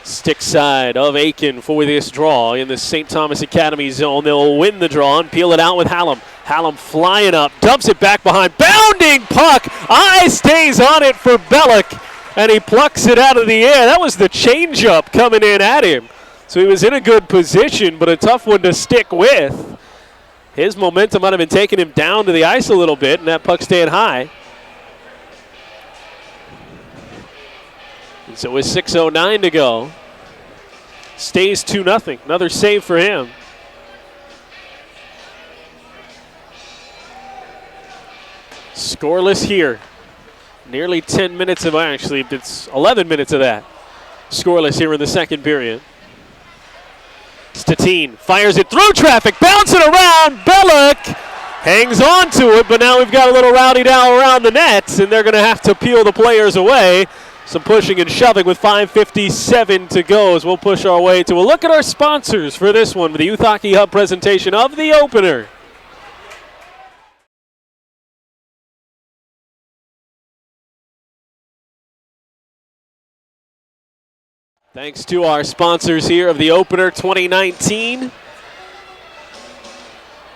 Stick side of Aiken for this draw in the St. Thomas Academy zone. They'll win the draw and peel it out with Hallam. Hallam flying up, dumps it back behind. Bounding puck. Eye stays on it for Bellick, and he plucks it out of the air. That was the changeup coming in at him. So he was in a good position, but a tough one to stick with. His momentum might have been taking him down to the ice a little bit, and that puck staying high. And so with 6:09 to go, stays 2-0. Another save for him. Scoreless here. Nearly 10 minutes of, actually, it's 11 minutes of that. Scoreless here in the second period. Statine fires it through traffic, bouncing around. Bellick hangs on to it, but now we've got a little rowdy down around the net, and they're going to have to peel the players away. Some pushing and shoving with 5:57 to go as we'll push our way to a look at our sponsors for this one with the Youth Hockey Hub presentation of the opener. Thanks to our sponsors here of the opener 2019,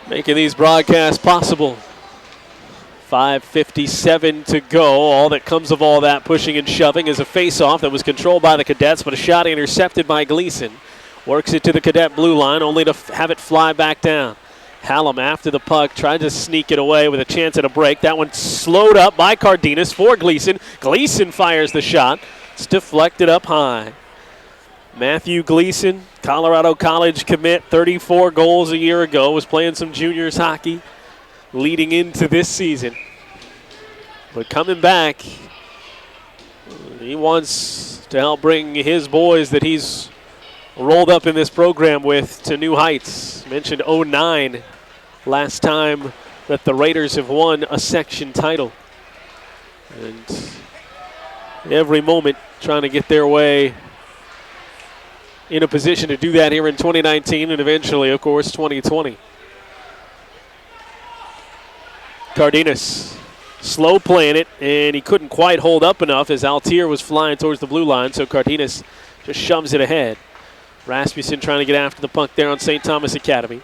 making these broadcasts possible. 5:57 to go. All that comes of all that pushing and shoving is a face-off that was controlled by the Cadets, but a shot intercepted by Gleason. Works it to the Cadet blue line, only to have it fly back down. Hallam after the puck, tried to sneak it away with a chance at a break. That one slowed up by Cardenas for Gleason. Gleason fires the shot. It's deflected up high. Matthew Gleason, Colorado College commit, 34 goals a year ago, was playing some juniors hockey leading into this season. But coming back, he wants to help bring his boys that he's rolled up in this program with to new heights. Mentioned 09 last time that the Raiders have won a section title. And every moment trying to get their way in a position to do that here in 2019 and eventually, of course, 2020. Cardenas slow playing it, and he couldn't quite hold up enough as Altier was flying towards the blue line, so Cardenas just shoves it ahead. Rasmussen trying to get after the puck there on St. Thomas Academy.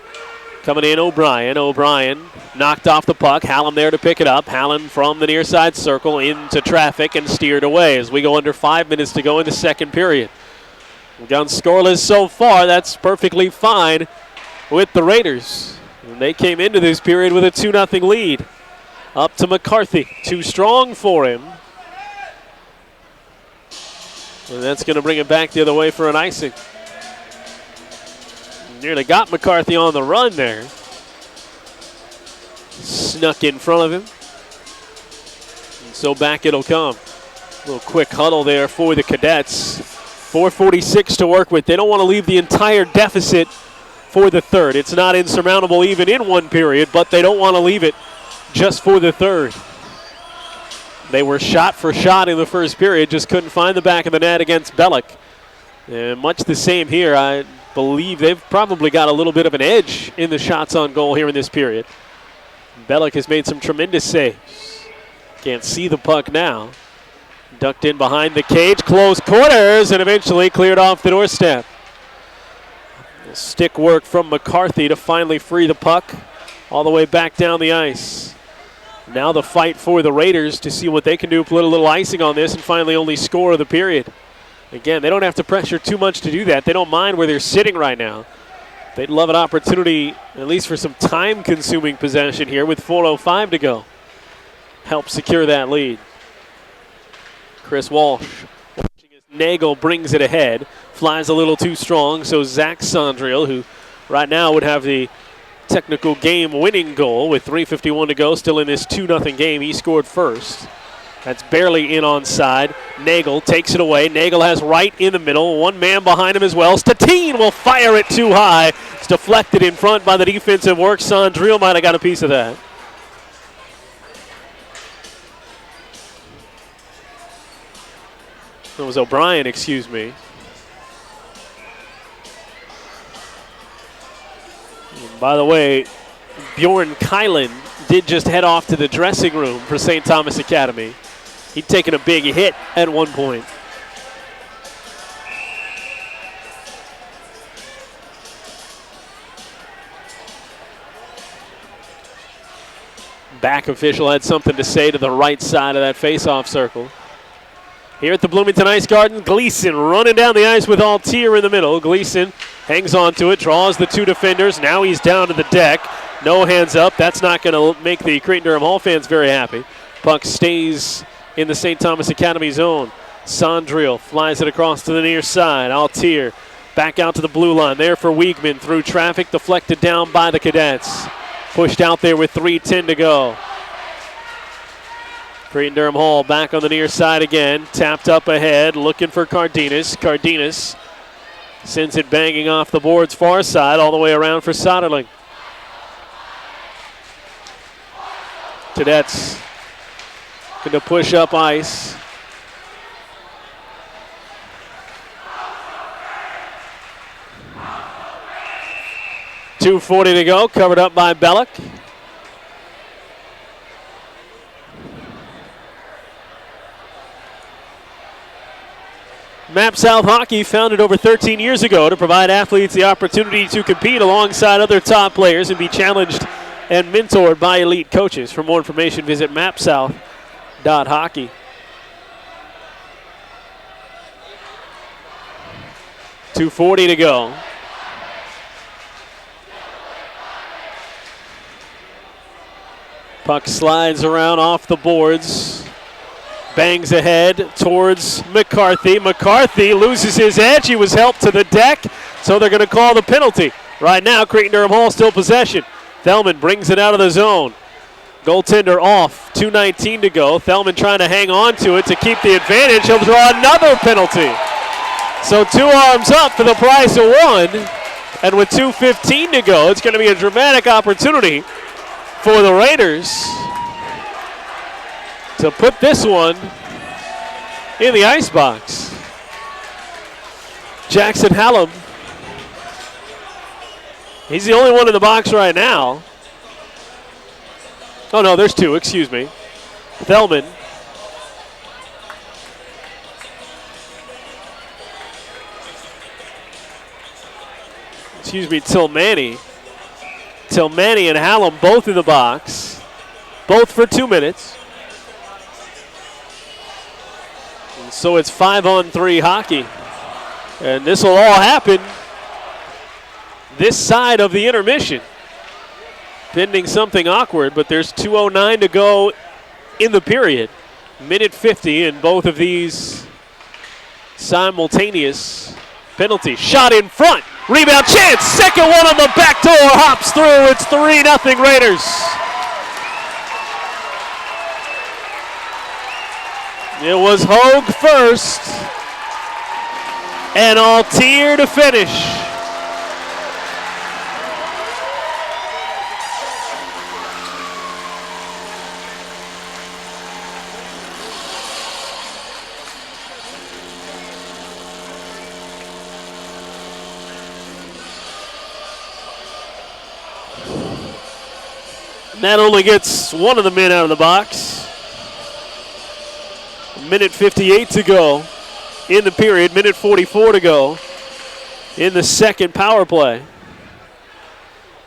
Coming in, O'Brien. O'Brien knocked off the puck. Hallam there to pick it up. Hallam from the near side circle into traffic and steered away as we go under 5 minutes to go in the second period. We've gone scoreless so far. That's perfectly fine with the Raiders. And they came into this period with a 2-0 lead. Up to McCarthy. Too strong for him. And that's going to bring it back the other way for an icing. Nearly got McCarthy on the run there. Snuck in front of him. And so back it'll come. A little quick huddle there for the Cadets. 4:46 to work with. They don't want to leave the entire deficit for the third. It's not insurmountable even in one period, but they don't want to leave it just for the third. They were shot for shot in the first period, just couldn't find the back of the net against Bellick. And much the same here. I believe they've probably got a little bit of an edge in the shots on goal here in this period. Bellick has made some tremendous saves. Can't see the puck now. Ducked in behind the cage, close quarters, and eventually cleared off the doorstep. Stick work from McCarthy to finally free the puck all the way back down the ice. Now the fight for the Raiders to see what they can do, put a little icing on this, and finally only score of the period. Again, they don't have to pressure too much to do that. They don't mind where they're sitting right now. They'd love an opportunity, at least for some time-consuming possession here with 4:05 to go. Help secure that lead. Chris Walsh watching as Nagel brings it ahead. Flies a little too strong, so Zach Sondriel, who right now would have the technical game-winning goal with 3:51 to go, still in this 2-0 game. He scored first. That's barely in onside. Nagel takes it away. Nagel has right in the middle. One man behind him as well. Statine will fire it too high. It's deflected in front by the defensive work. Sondriel might have got a piece of that. It was O'Brien, excuse me. And by the way, Bjorn Kylan did just head off to the dressing room for St. Thomas Academy. He'd taken a big hit at one point. Back official had something to say to the right side of that face-off circle. Here at the Bloomington Ice Garden, Gleason running down the ice with Altier in the middle. Gleason hangs on to it, draws the two defenders. Now he's down to the deck. No hands up. That's not going to make the Cretin-Derham Hall fans very happy. Puck stays in the St. Thomas Academy zone. Sondriel flies it across to the near side. Altier back out to the blue line. There for Wiegman through traffic, deflected down by the Cadets. Pushed out there with 3:10 to go. Cretin-Derham Hall back on the near side again. Tapped up ahead, looking for Cardenas. Cardenas sends it banging off the board's far side, all the way around for Soderling. Cadets going to push up ice. .240 to go, covered up by Bellick. Map South Hockey, founded over 13 years ago to provide athletes the opportunity to compete alongside other top players and be challenged and mentored by elite coaches. For more information, visit mapsouth.hockey. .240 to go. Puck slides around off the boards. Bangs ahead towards McCarthy. McCarthy loses his edge. He was helped to the deck, so they're going to call the penalty. Right now, Cretin-Derham Hall still possession. Thelman brings it out of the zone. Goaltender off. 2:19 to go. Thelman trying to hang on to it to keep the advantage. He'll draw another penalty. So 2 arms up for the price of 1. And with 2:15 to go, it's going to be a dramatic opportunity for the Raiders to put this one in the icebox. Jackson Hallam, he's the only one in the box right now. Oh no, there's 2, excuse me. Thelman. Excuse me, Tilmani. Tilmani and Hallam both in the box, both for 2 minutes. And so it's 5-on-3 hockey. And this will all happen this side of the intermission. Pending something awkward, but there's 2:09 to go in the period. Minute 50 in both of these simultaneous penalties. Shot in front. Rebound chance. Second one on the back door. Hops through. It's 3-0 Raiders. It was Hogue first. And Altier to finish. That only gets one of the men out of the box. Minute 58 to go in the period. Minute 44 to go in the second power play.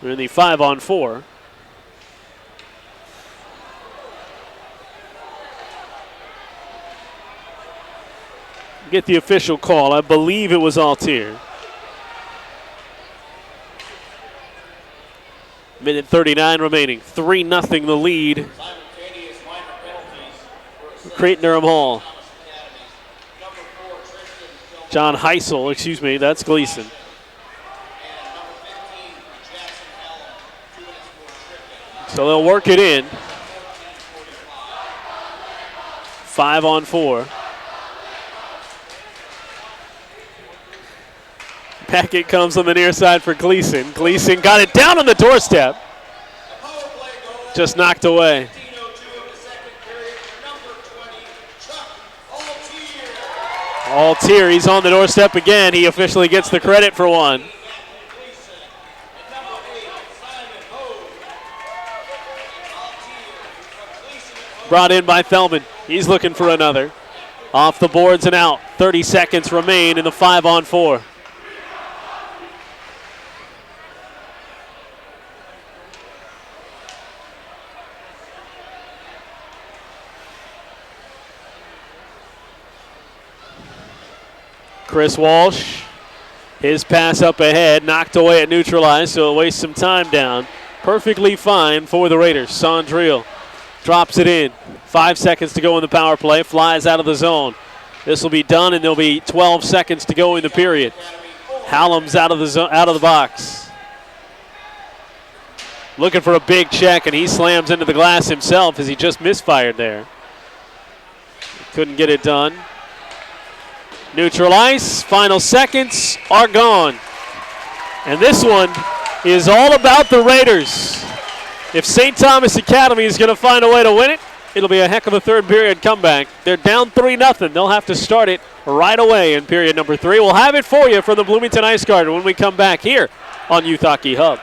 We're in the 5-on-4. Get the official call. I believe it was Altier. Minute 39 remaining. 3-0 the lead. Cretin-Derham Hall. John Heisel, excuse me, that's Gleason. So they'll work it in. 5-on-4. Packet comes on the near side for Gleason. Gleason got it down on the doorstep. Just knocked away. Altier, he's on the doorstep again. He officially gets the credit for one. Brought in by Thelman. He's looking for another. Off the boards and out. 30 seconds remain in the 5-on-4. Chris Walsh, his pass up ahead, knocked away at neutralized, so he'll waste some time down. Perfectly fine for the Raiders. Sondriel drops it in. 5 seconds to go in the power play, flies out of the zone. This will be done, and there'll be 12 seconds to go in the period. Hallam's out of the box. Looking for a big check, and he slams into the glass himself as he just misfired there. couldn't get it done. Neutral ice, final seconds are gone. And this one is all about the Raiders. If St. Thomas Academy is going to find a way to win it, it'll be a heck of a third period comeback. They're down 3-0. They'll have to start it right away in period number 3. We'll have it for you from the Bloomington Ice Garden when we come back here on Youth Hockey Hub.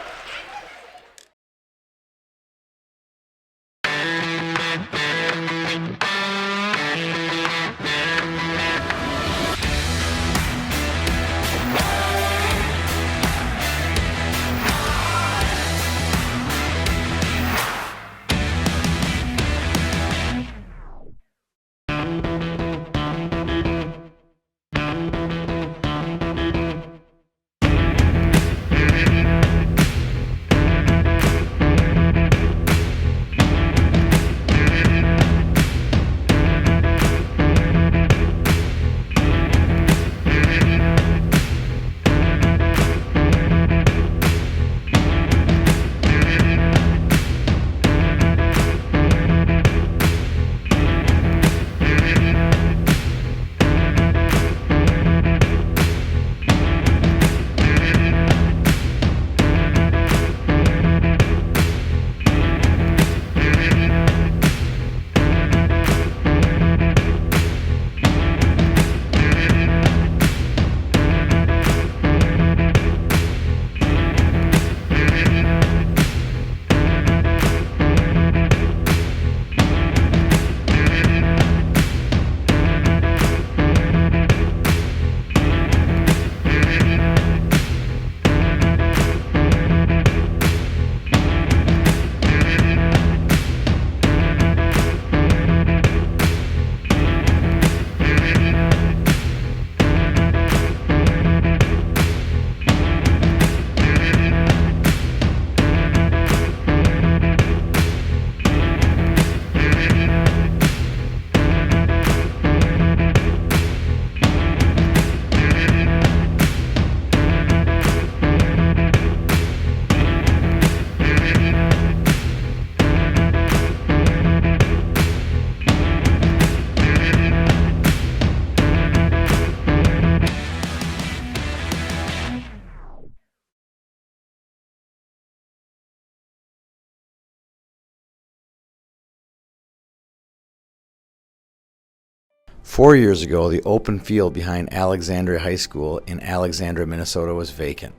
Four years ago, the open field behind Alexandria High School in Alexandria, Minnesota was vacant.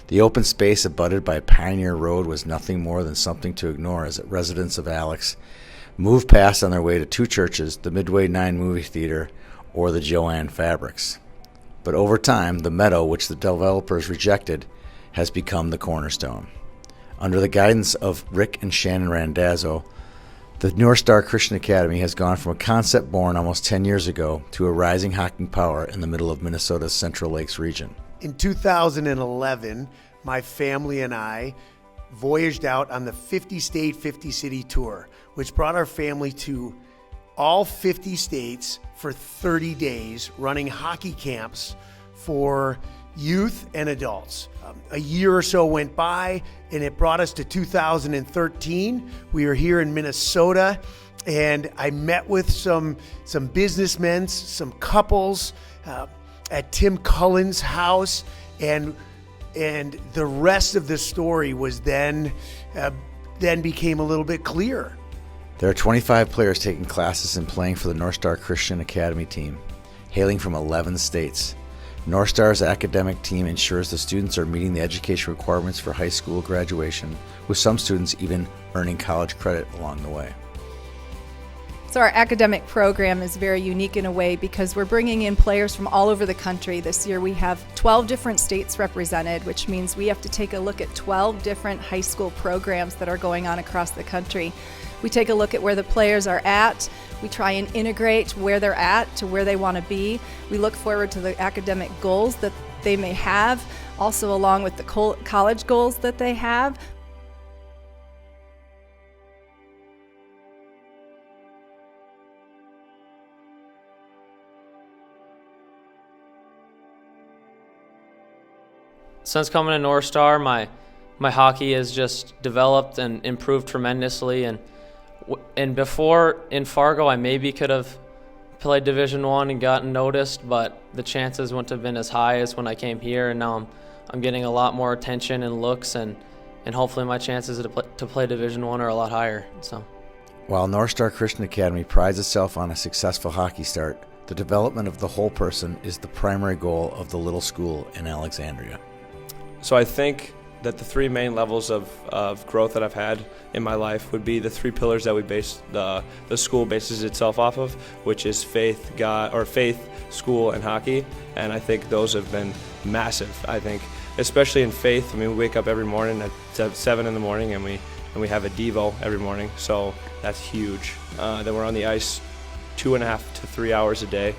The open space abutted by Pioneer Road was nothing more than something to ignore as residents of Alex moved past on their way to two churches, the Midway 9 movie theater, or the Joanne Fabrics. But over time, the meadow, which the developers rejected, has become the cornerstone. Under the guidance of Rick and Shannon Randazzo, the North Star Christian Academy has gone from a concept born almost 10 years ago to a rising hockey power in the middle of Minnesota's Central Lakes region. In 2011, my family and I voyaged out on the 50-state, 50-city tour, which brought our family to all 50 states for 30 days, running hockey camps for youth and adults. A year or so went by, and it brought us to 2013. We were here in Minnesota, and I met with some businessmen, some couples at Tim Cullen's house, and the rest of the story was then became a little bit clearer. There are 25 players taking classes and playing for the North Star Christian Academy team, hailing from 11 states. North Star's academic team ensures the students are meeting the education requirements for high school graduation, with some students even earning college credit along the way. So our academic program is very unique in a way because we're bringing in players from all over the country. This year we have 12 different states represented, which means we have to take a look at 12 different high school programs that are going on across the country. We take a look at where the players are at. We try and integrate where they're at to where they want to be. We look forward to the academic goals that they may have, also along with the college goals that they have. Since coming to North Star, my hockey has just developed and improved tremendously. And before in Fargo, I maybe could have played Division I and gotten noticed, but the chances wouldn't have been as high as when I came here, and now I'm getting a lot more attention and looks, and hopefully my chances to play Division I are a lot higher. So, while North Star Christian Academy prides itself on a successful hockey start, the development of the whole person is the primary goal of the little school in Alexandria. So I think that the three main levels of growth that I've had in my life would be the three pillars that we base the school bases itself off of, which is faith, school, and hockey. And I think those have been massive. I think, especially in faith. I mean, we wake up every morning at 7 in the morning, and we have a Devo every morning. So that's huge. Then we're on the ice 2.5 to 3 hours a day,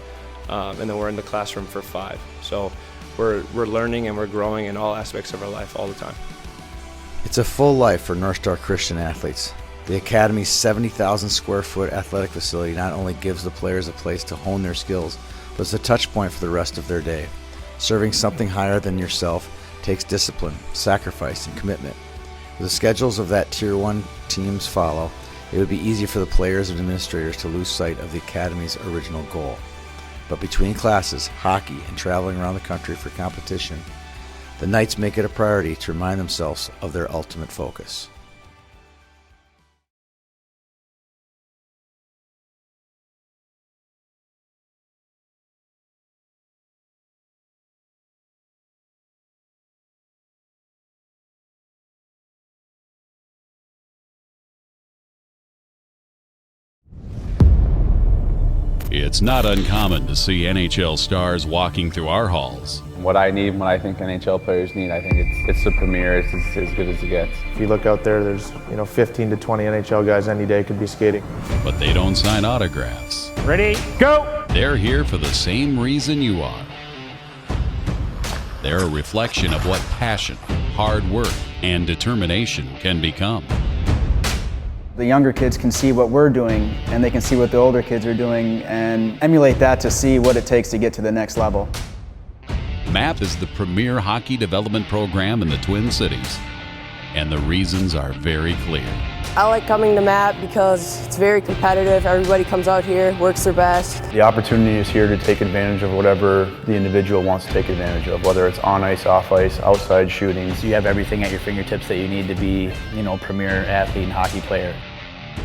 and then we're in the classroom for 5. So we're learning and we're growing in all aspects of our life all the time. It's a full life for North Star Christian athletes. The Academy's 70,000 square foot athletic facility not only gives the players a place to hone their skills, but it's a touch point for the rest of their day. Serving something higher than yourself takes discipline, sacrifice, and commitment. With the schedules of that Tier 1 teams follow, it would be easy for the players and administrators to lose sight of the Academy's original goal. But between classes, hockey, and traveling around the country for competition, the Knights make it a priority to remind themselves of their ultimate focus. It's not uncommon to see NHL stars walking through our halls. What I need, what I think NHL players need, I think it's the premier. It's as good as it gets. If you look out there, there's 15 to 20 NHL guys any day could be skating. But they don't sign autographs. Ready, go! They're here for the same reason you are. They're a reflection of what passion, hard work, and determination can become. The younger kids can see what we're doing, and they can see what the older kids are doing and emulate that to see what it takes to get to the next level. MAP is the premier hockey development program in the Twin Cities, and the reasons are very clear. I like coming to MAP because it's very competitive. Everybody comes out here, works their best. The opportunity is here to take advantage of whatever the individual wants to take advantage of, whether it's on ice, off ice, outside shooting. So you have everything at your fingertips that you need to be, premier athlete and hockey player.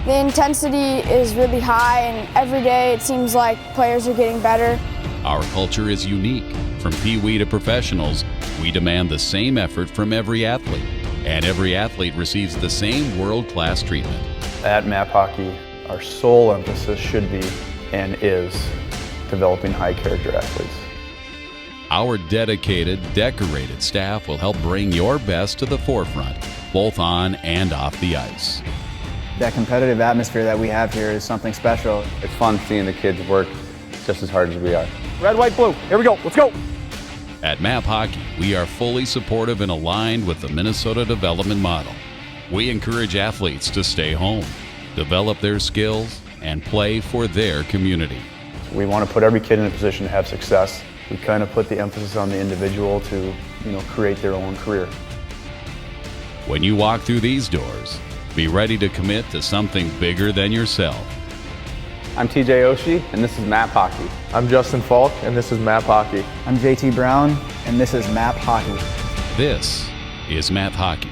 The intensity is really high, and every day it seems like players are getting better. Our culture is unique. From Pee-wee to professionals, we demand the same effort from every athlete, and every athlete receives the same world-class treatment. At MAP Hockey, our sole emphasis should be and is developing high-character athletes. Our dedicated, decorated staff will help bring your best to the forefront, both on and off the ice. That competitive atmosphere that we have here is something special. It's fun seeing the kids work just as hard as we are. Red, white, blue. Here we go. Let's go. At MAP Hockey, we are fully supportive and aligned with the Minnesota development model. We encourage athletes to stay home, develop their skills, and play for their community. We want to put every kid in a position to have success. We kind of put the emphasis on the individual to, create their own career. When you walk through these doors, be ready to commit to something bigger than yourself. I'm TJ Oshie, and this is MAP Hockey. I'm Justin Falk, and this is MAP Hockey. I'm JT Brown, and this is MAP Hockey. This is MAP Hockey.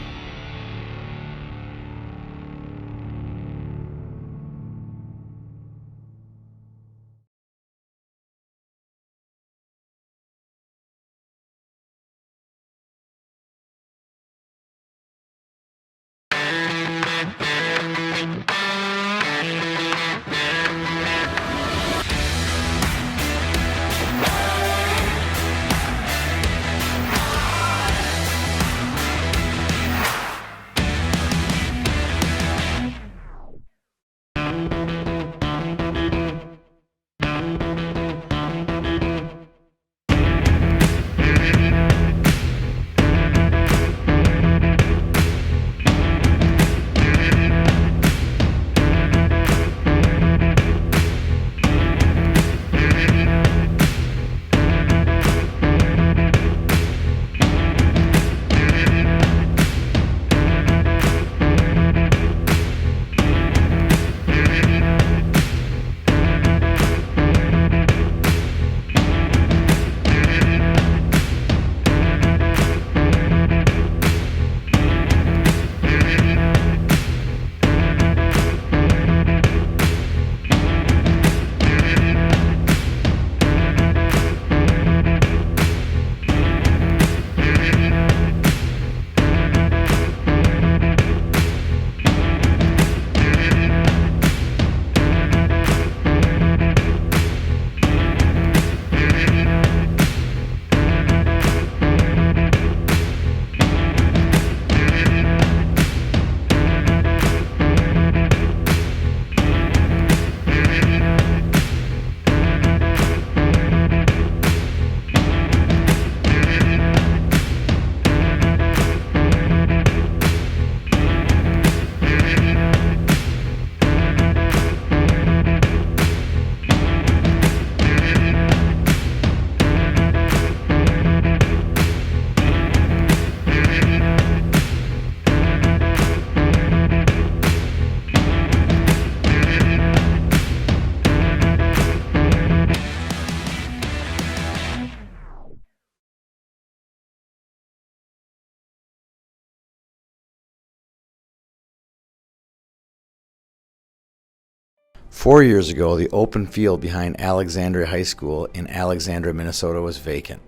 4 years ago, the open field behind Alexandria High School in Alexandria, Minnesota was vacant.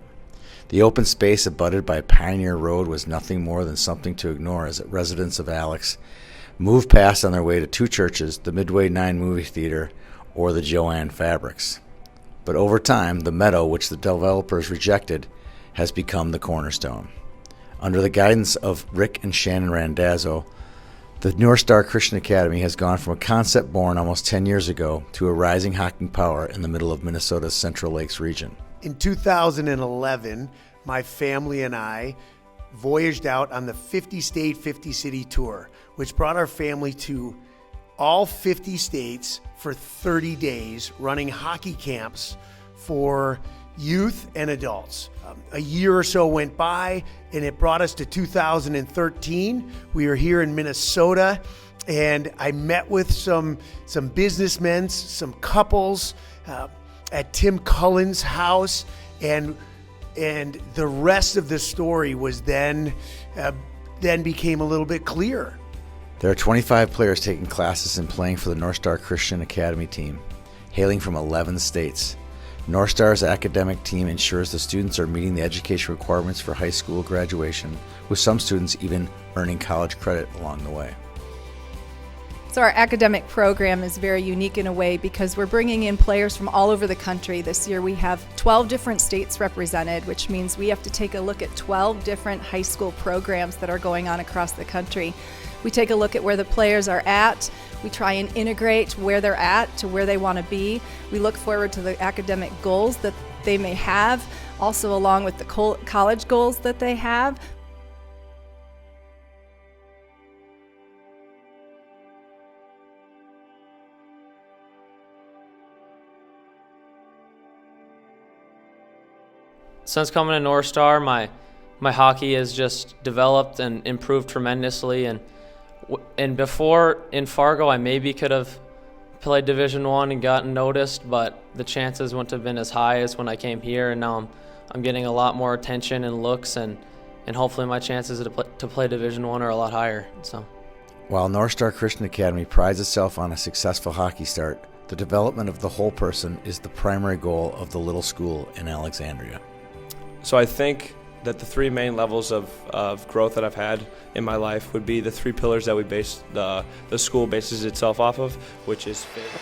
The open space abutted by Pioneer Road was nothing more than something to ignore as residents of Alex moved past on their way to two churches, the Midway 9 movie theater, or the Joanne Fabrics. But over time, the meadow, which the developers rejected, has become the cornerstone. Under the guidance of Rick and Shannon Randazzo, the North Star Christian Academy has gone from a concept born almost 10 years ago to a rising hockey power in the middle of Minnesota's Central Lakes region. In 2011, my family and I voyaged out on the 50-state, 50-city tour, which brought our family to all 50 states for 30 days, running hockey camps for youth and adults. A year or so went by, and it brought us to 2013. We were here in Minnesota, and I met with some businessmen, some couples at Tim Cullen's house, and the rest of the story was then became a little bit clearer. There are 25 players taking classes and playing for the North Star Christian Academy team, hailing from 11 states. North Star's academic team ensures the students are meeting the education requirements for high school graduation, with some students even earning college credit along the way. So our academic program is very unique in a way because we're bringing in players from all over the country. This year we have 12 different states represented, which means we have to take a look at 12 different high school programs that are going on across the country. We take a look at where the players are at. We try and integrate where they're at to where they want to be. We look forward to the academic goals that they may have, also along with the college goals that they have. Since coming to North Star, my hockey has just developed and improved tremendously. And before in Fargo, I maybe could have played Division I and gotten noticed, but the chances wouldn't have been as high as when I came here. And now I'm getting a lot more attention and looks, and hopefully my chances to play Division I are a lot higher. So, while North Star Christian Academy prides itself on a successful hockey start, the development of the whole person is the primary goal of the little school in Alexandria. So I think that the three main levels of growth that I've had in my life would be the three pillars that we base the school bases itself off of, which is faith.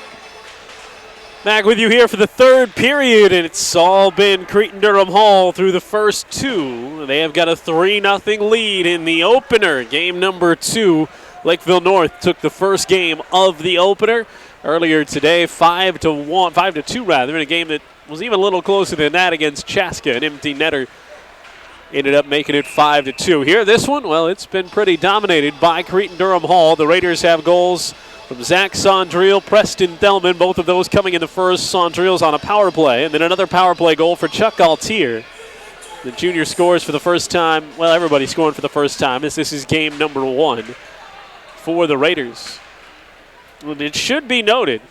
Back with you here for the third period, and it's all been Cretin-Derham Hall through the first two. They have got a 3-0 lead in the opener, game number 2. Lakeville North took the first game of the opener earlier today, 5-2 rather, in a game that was even a little closer than that against Chaska. An empty netter ended up making it 5-2. Here, this one, well, it's been pretty dominated by Cretin-Derham Hall. The Raiders have goals from Zach Sondriel, Preston Thelman, both of those coming in the first. Sondriel's on a power play, and then another power play goal for Chuck Altier. The junior scores for the first time. Well, everybody's scoring for the first time as this is game number 1 for the Raiders. And it should be noted,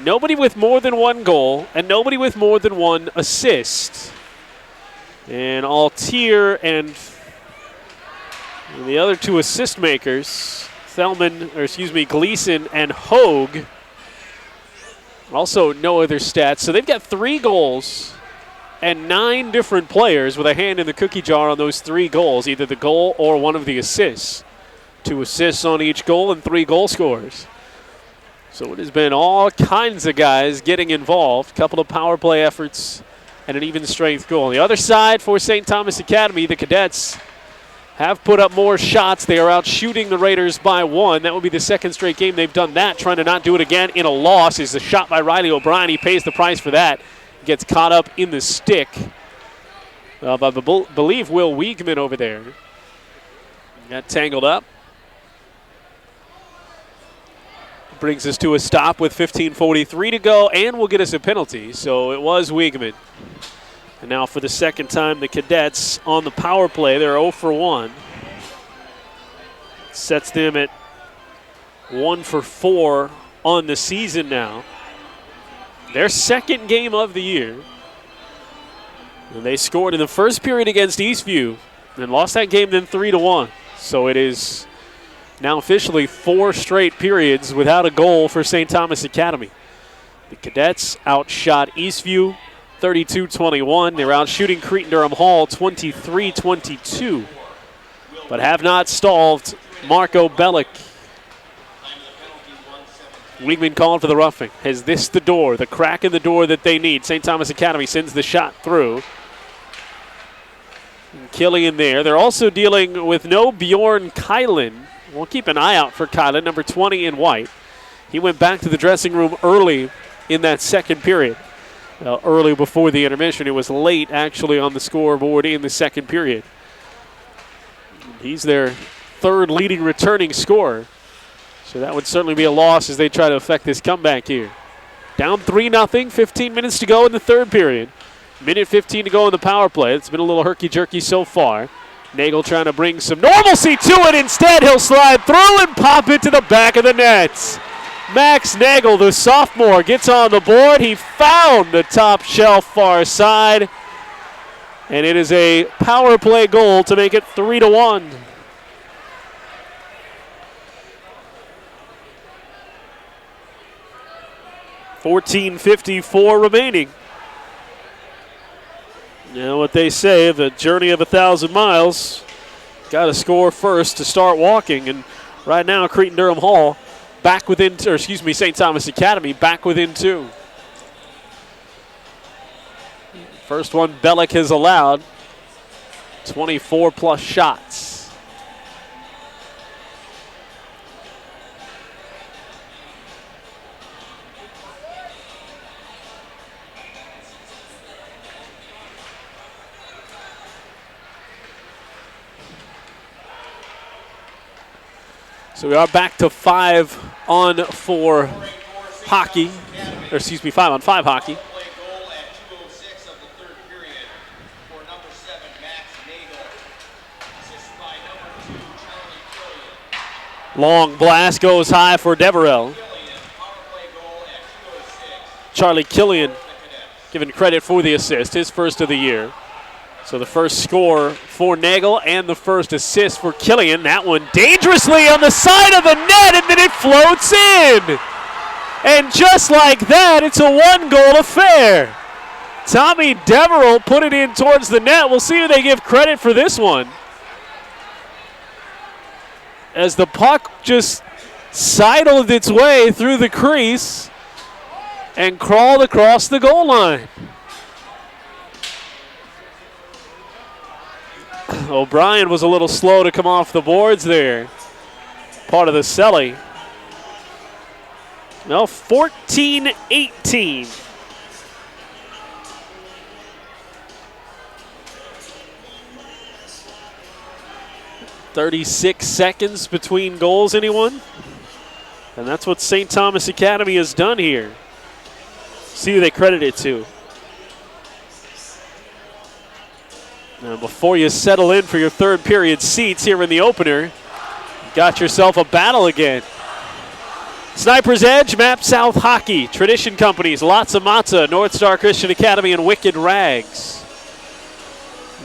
nobody with more than one goal and nobody with more than one assist. And Altier and the other two assist makers, Gleason and Hogue, also no other stats. So they've got 3 goals and 9 different players with a hand in the cookie jar on those 3 goals, either the goal or one of the assists. 2 assists on each goal and 3 goal scorers. So it has been all kinds of guys getting involved. A couple of power play efforts and an even strength goal. On the other side for St. Thomas Academy, the Cadets have put up more shots. They are out shooting the Raiders by 1. That will be the second straight game they've done that. Trying to not do it again in a loss is the shot by Riley O'Brien. He pays the price for that. Gets caught up in the stick. I believe Will Wiegman over there. Got tangled up. Brings us to a stop with 15:43 to go, and will get us a penalty. So it was Wiegman. And now for the second time, the Cadets on the power play. They're 0 for 1. Sets them at 1 for 4 on the season now. Their second game of the year. And they scored in the first period against Eastview and lost that game then 3-1. So it is now officially 4 straight periods without a goal for St. Thomas Academy. The Cadets outshot Eastview 32-21. They're out shooting Cretin-Derham Hall 23-22, but have not stalled Marco Bellick. Weigman calling for the roughing. Is this the door, the crack in the door that they need? St. Thomas Academy sends the shot through. And Killian there. They're also dealing with no Bjorn Kylan. We'll keep an eye out for Kylan, number 20 in white. He went back to the dressing room early in that second period. Early before the intermission. It was late, actually, on the scoreboard in the second period. He's their third leading returning scorer. So that would certainly be a loss as they try to affect this comeback here. Down 3-0, 15 minutes to go in the third period. Minute 15 to go in the power play. It's been a little herky-jerky so far. Nagel trying to bring some normalcy to it. Instead, he'll slide through and pop it to the back of the net. Max Nagel, the sophomore, gets on the board. He found the top shelf far side. And it is a power play goal to make it 3-1. .54 remaining. You know what they say, the journey of 1,000 miles. Got to score first to start walking. And right now, Cretin-Derham Hall back within, or excuse me, St. Thomas Academy back within 2. First one Bellick has allowed. 24 plus shots. So we are back to 5-on-4 hockey, or excuse me, 5-on-5 hockey. Long blast goes high for Deverell. Charlie Killian given credit for the assist, his first of the year. So the first score for Nagel and the first assist for Killian. That one dangerously on the side of the net, and then it floats in. And just like that, it's a one-goal affair. Tommy Deverell put it in towards the net. We'll see who they give credit for this one. As the puck just sidled its way through the crease and crawled across the goal line. O'Brien was a little slow to come off the boards there. Part of the celly. Now 14-18. .36 seconds between goals, anyone? And that's what St. Thomas Academy has done here. See who they credit it to. Now, before you settle in for your third period seats here in the opener, you got yourself a battle again. Sniper's Edge, Map South Hockey, Tradition Companies, Lots of Matzah, North Star Christian Academy, and Wicked Rags.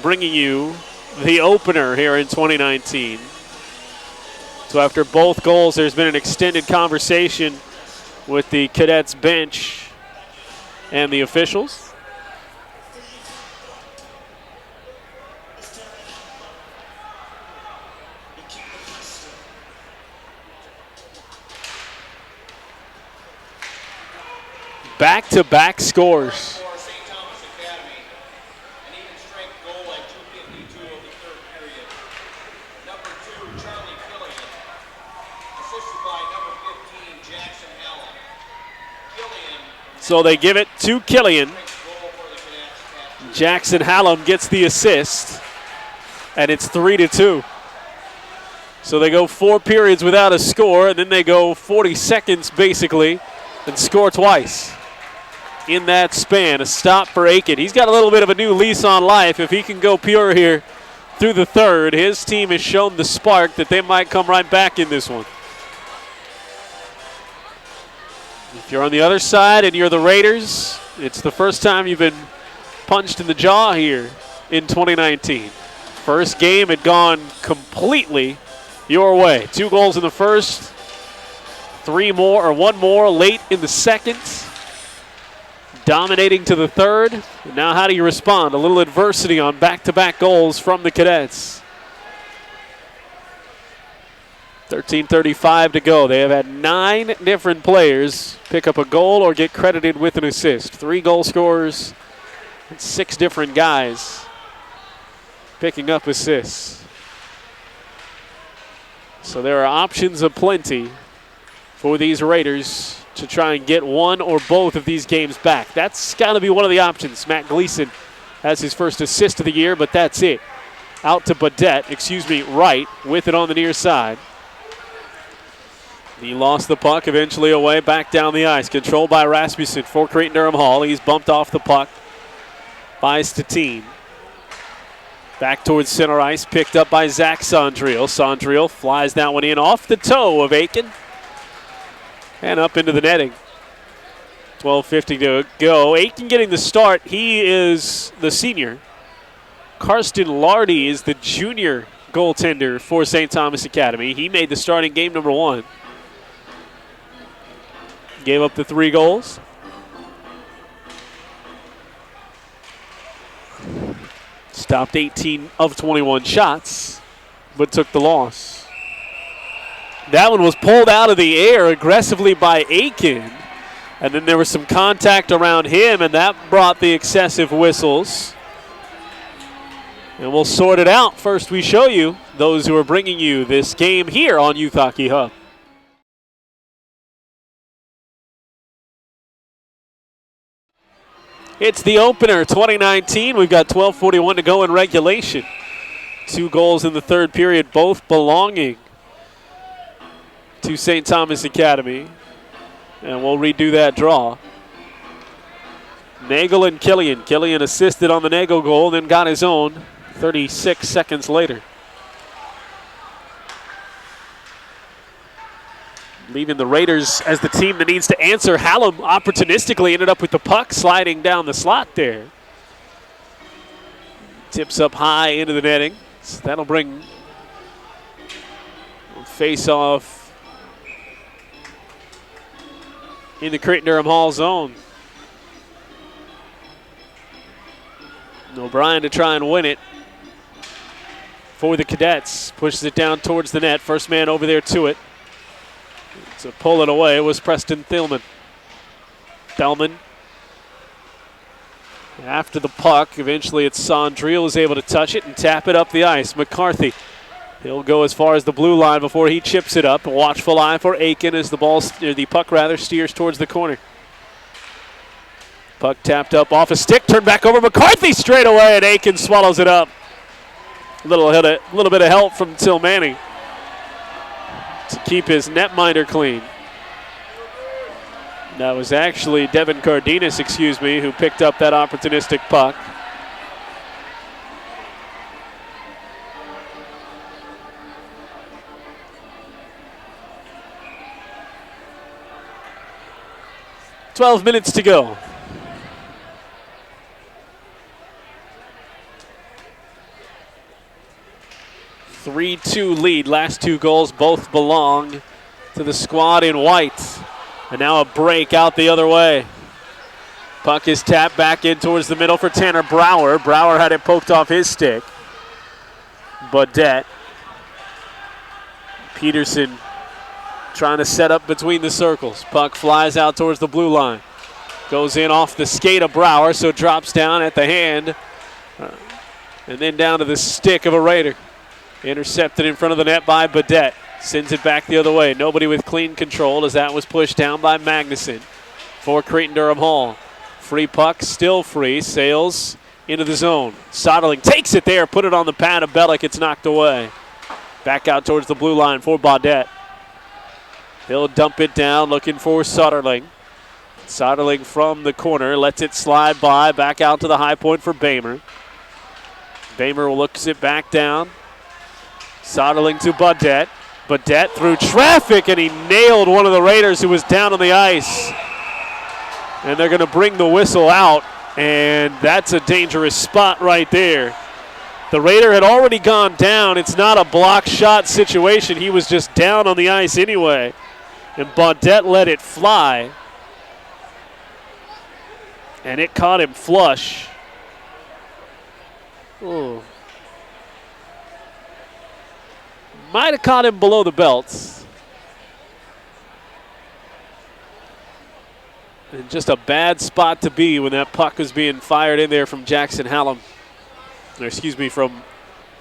Bringing you the opener here in 2019. So after both goals, there's been an extended conversation with the Cadets bench and the officials. Back-to-back scores. So they give it to Killian. Jackson Hallam gets the assist, and it's 3-2. So they go 4 periods without a score, and then they go 40 seconds basically and score twice. In that span, a stop for Aiken. He's got a little bit of a new lease on life. If he can go pure here through the third, his team has shown the spark that they might come right back in this one. If you're on the other side and you're the Raiders, it's the first time you've been punched in the jaw here in 2019. First game had gone completely your way. 2 goals in the first, 1 more late in the second. dominating to the third. Now how do you respond? A little adversity on back-to-back goals from the Cadets. 13:35 to go. They have had 9 different players pick up a goal or get credited with an assist. 3 goal scorers and 6 different guys picking up assists. So there are options aplenty for these Raiders to try and get one or both of these games back. That's got to be one of the options. Matt Gleason has his first assist of the year, but that's it. Out to Wright with it on the near side. He lost the puck, eventually away, back down the ice. Controlled by Rasmussen for Cretin-Derham Hall. He's bumped off the puck by Statine. Back towards center ice, picked up by Zach Sondriel. Sondriel flies that one in off the toe of Aiken and up into the netting. 12:50 to go. Aiken getting the start. He is the senior. Karsten Lardy is the junior goaltender for St. Thomas Academy. He made the start in game number 1. Gave up the 3 goals. Stopped 18 of 21 shots, but took the loss. That one was pulled out of the air aggressively by Aiken, and then there was some contact around him, and that brought the excessive whistles. And we'll sort it out. First, we show you those who are bringing you this game here on Youth Hockey Hub. It's the opener, 2019. We've got 12:41 to go in regulation. 2 goals in the third period, both belonging to St. Thomas Academy. And we'll redo that draw. Nagel and Killian. Killian assisted on the Nagel goal, then got his own 36 seconds later. Leaving the Raiders as the team that needs to answer. Hallam opportunistically ended up with the puck sliding down the slot there. Tips up high into the netting. So that'll bring face-off in the Cretin-Derham Hall zone. O'Brien to try and win it for the Cadets. Pushes it down towards the net. First man over there to it. To pull it away was Preston Thielman. Thielman after the puck. Eventually it's Sondriel is able to touch it and tap it up the ice. McCarthy, he'll go as far as the blue line before he chips it up. A watchful eye for Aiken as the puck steers towards the corner. Puck tapped up off a stick, turned back over. McCarthy straight away, and Aiken swallows it up. A little bit of help from Tilmani to keep his netminder clean. That was actually Devin Cardenas, who picked up that opportunistic puck. "12 minutes to go. A 3-2 lead. Last 2 goals both belong to the squad in white. And now a break out the other way. Puck is tapped back in towards the middle for Tanner Brower. Brower had it poked off his stick. Baudette. Peterson trying to set up between the circles. Puck flies out towards the blue line. Goes in off the skate of Brower, so drops down at the hand. And then down to the stick of a Raider. Intercepted in front of the net by Baudette. Sends it back the other way. Nobody with clean control as that was pushed down by Magnuson for Cretin-Derham Hall. Free puck, still free. Sails into the zone. Soderling takes it there, put it on the pad of Bellick. It's knocked away. Back out towards the blue line for Baudette. He'll dump it down, looking for Soderling. Soderling from the corner, lets it slide by. Back out to the high point for Bamer. Bamer looks it back down. Soderling to Baudette. Baudette through traffic, and he nailed one of the Raiders who was down on the ice. And they're going to bring the whistle out, and that's a dangerous spot right there. The Raider had already gone down. It's not a block shot situation. He was just down on the ice anyway. And Baudette let it fly. And it caught him flush. Ooh. Might have caught him below the belt. And just a bad spot to be when that puck was being fired in there from Jackson Hallam. Or excuse me, from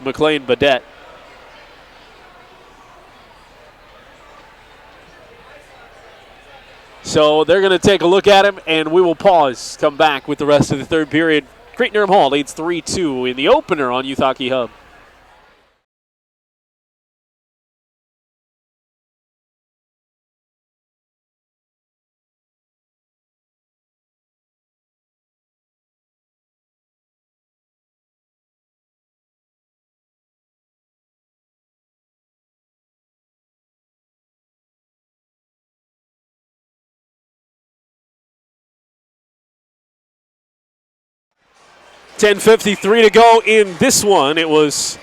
McLean Badette. So they're going to take a look at him, and we will pause, come back with the rest of the third period. Cretin-Derham Hall leads 3-2 in the opener on Youth Hockey Hub. .10:53 to go in this one. It was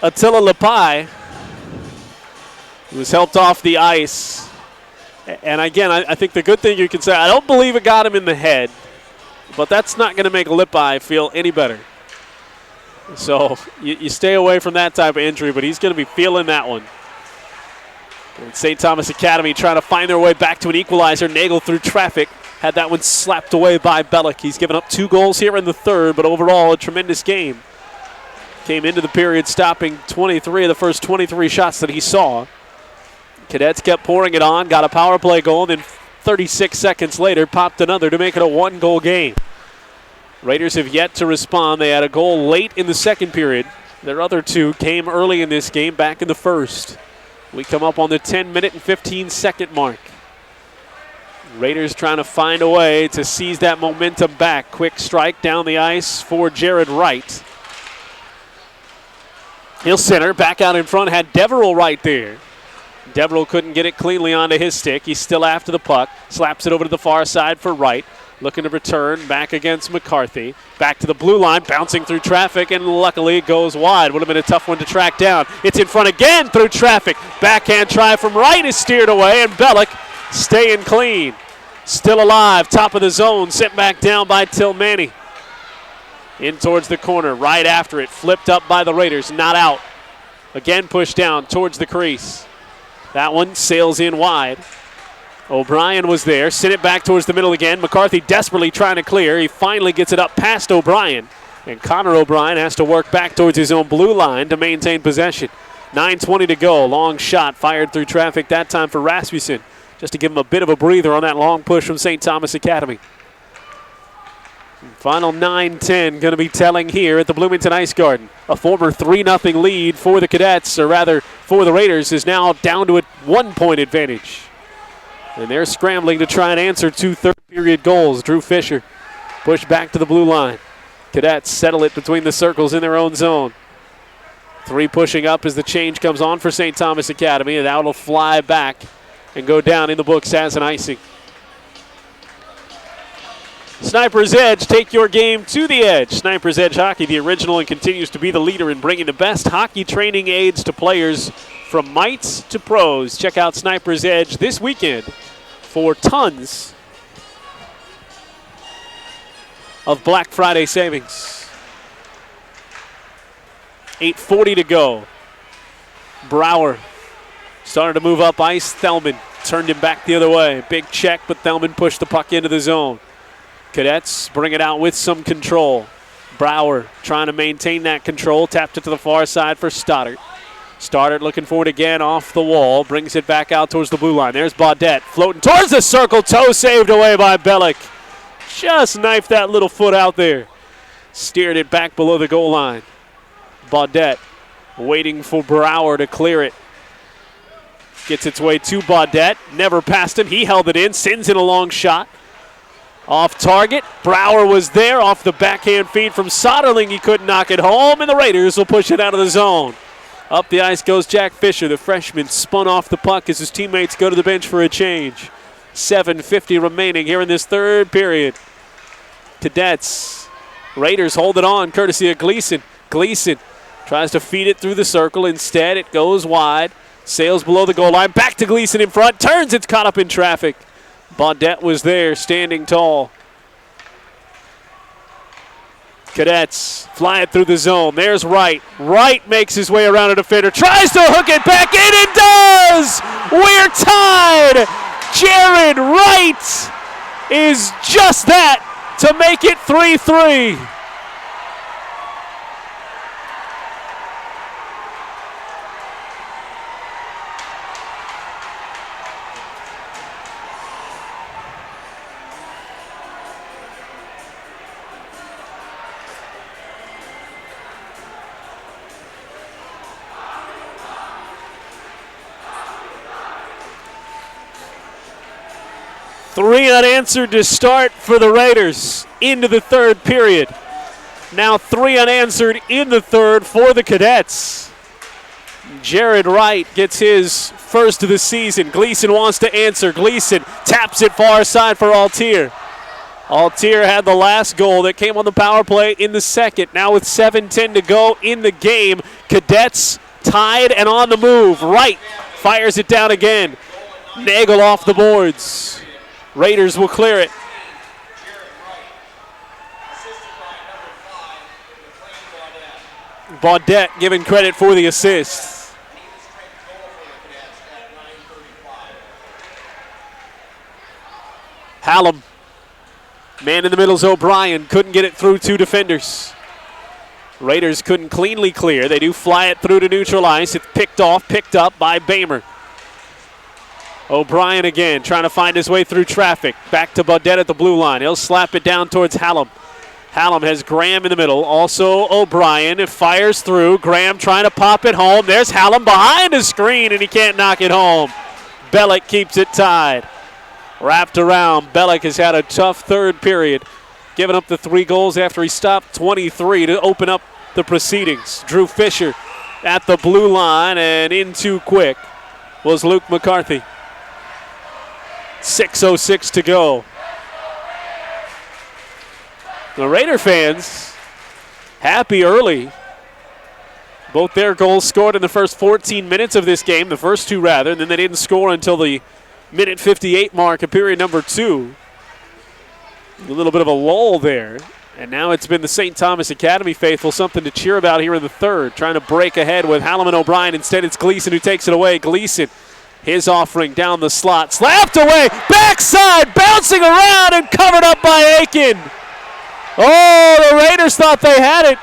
Attila Lepai who was helped off the ice. And again, I think the good thing you can say, I don't believe it got him in the head, but that's not going to make Lepai feel any better. So you stay away from that type of injury, but he's going to be feeling that one. And St. Thomas Academy trying to find their way back to an equalizer. Nagel through traffic. Had that one slapped away by Bellick. He's given up 2 goals here in the third, but overall a tremendous game. Came into the period stopping 23 of the first 23 shots that he saw. Cadets kept pouring it on, got a power play goal, and then 36 seconds later popped another to make it a 1-goal game. Raiders have yet to respond. They had a goal late in the second period. Their other 2 came early in this game, back in the first. We come up on the 10-minute and 15-second mark. Raiders trying to find a way to seize that momentum back. Quick strike down the ice for Jared Wright. He'll center, back out in front, had Deverell right there. Deverell couldn't get it cleanly onto his stick. He's still after the puck. Slaps it over to the far side for Wright. Looking to return back against McCarthy. Back to the blue line, bouncing through traffic, and luckily it goes wide. Would have been a tough one to track down. It's in front again through traffic. Backhand try from Wright is steered away, and Bellick staying clean. Still alive, top of the zone, sent back down by Tilmani. In towards the corner, right after it, flipped up by the Raiders, not out. Again pushed down towards the crease. That one sails in wide. O'Brien was there, sent it back towards the middle again. McCarthy desperately trying to clear. He finally gets it up past O'Brien. And Connor O'Brien has to work back towards his own blue line to maintain possession. 9:20 to go, long shot fired through traffic that time for Rasmussen, just to give him a bit of a breather on that long push from St. Thomas Academy. Final 9-10 going to be telling here at the Bloomington Ice Garden. A former 3-0 lead for the Cadets, or rather for the Raiders, is now down to a 1-point advantage. And they're scrambling to try and answer 2 third-period goals. Drew Fisher pushed back to the blue line. Cadets settle it between the circles in their own zone. 3 pushing up as the change comes on for St. Thomas Academy, and that will fly back and go down in the books as an icing. Sniper's Edge, take your game to the edge. Sniper's Edge Hockey, the original, and continues to be the leader in bringing the best hockey training aids to players from mites to pros. Check out Sniper's Edge this weekend for tons of Black Friday savings. 8:40 to go. Brower started to move up ice. Thelman turned him back the other way. Big check, but Thelman pushed the puck into the zone. Cadets bring it out with some control. Brower trying to maintain that control. Tapped it to the far side for Stoddard. Stoddard looking for it again off the wall. Brings it back out towards the blue line. There's Baudette floating towards the circle. Toe saved away by Bellick. Just knifed that little foot out there. Steered it back below the goal line. Baudette waiting for Brower to clear it. Gets its way to Baudette. Never passed him. He held it in. Sends in a long shot. Off target. Brower was there. Off the backhand feed from Soderling. He couldn't knock it home, and the Raiders will push it out of the zone. Up the ice goes Jack Fisher. The freshman spun off the puck as his teammates go to the bench for a change. 7:50 remaining here in this third period. Cadets. Raiders hold it on courtesy of Gleason. Gleason tries to feed it through the circle. Instead, it goes wide. Sails below the goal line. Back to Gleason in front. Turns. It's caught up in traffic. Baudette was there standing tall. Cadets fly it through the zone. There's Wright. Wright makes his way around a defender. Tries to hook it back in and does! We're tied! Jared Wright is just that to make it 3-3. Three unanswered to start for the Raiders into the third period. Now 3 unanswered in the third for the Cadets. Jared Wright gets his first of the season. Gleason wants to answer. Gleason taps it far side for Altier. Altier had the last goal that came on the power play in the second. Now with 7:10 to go in the game, Cadets tied and on the move. Wright fires it down again. Nagel off the boards. Raiders will clear it. Baudette given credit for the assist. Hallam. Man in the middle is O'Brien. Couldn't get it through 2 defenders. Raiders couldn't cleanly clear. They do fly it through to neutral ice. It's picked up by Bamer. O'Brien again trying to find his way through traffic. Back to Baudette at the blue line. He'll slap it down towards Hallam. Hallam has Graham in the middle. Also O'Brien. It fires through. Graham trying to pop it home. There's Hallam behind the screen, and he can't knock it home. Bellick keeps it tied. Wrapped around. Bellick has had a tough third period, giving up the 3 goals after he stopped 23 to open up the proceedings. Drew Fisher at the blue line, and in too quick was Luke McCarthy. 6:06 to go. The Raider fans happy early. Both their goals scored in the first 14 minutes of this game, the first 2 rather, and then they didn't score until the minute 58 mark of period number 2. A little bit of a lull there. And now it's been the St. Thomas Academy faithful, something to cheer about here in the third. Trying to break ahead with Hallam and O'Brien. Instead, it's Gleason who takes it away. Gleason, his offering down the slot. Slapped away, backside, bouncing around and covered up by Aiken. Oh, the Raiders thought they had it.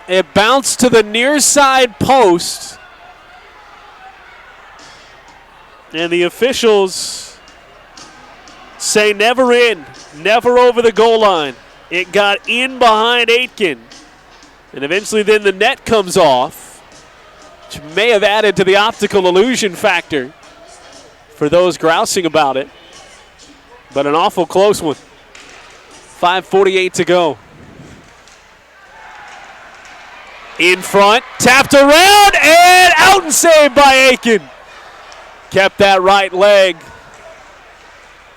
It bounced to the near side post. And the officials say never in, never over the goal line. It got in behind Aitken. And eventually then the net comes off, which may have added to the optical illusion factor for those grousing about it. But an awful close one. 5:48 to go. In front, tapped around, and out and saved by Aiken. Kept that right leg.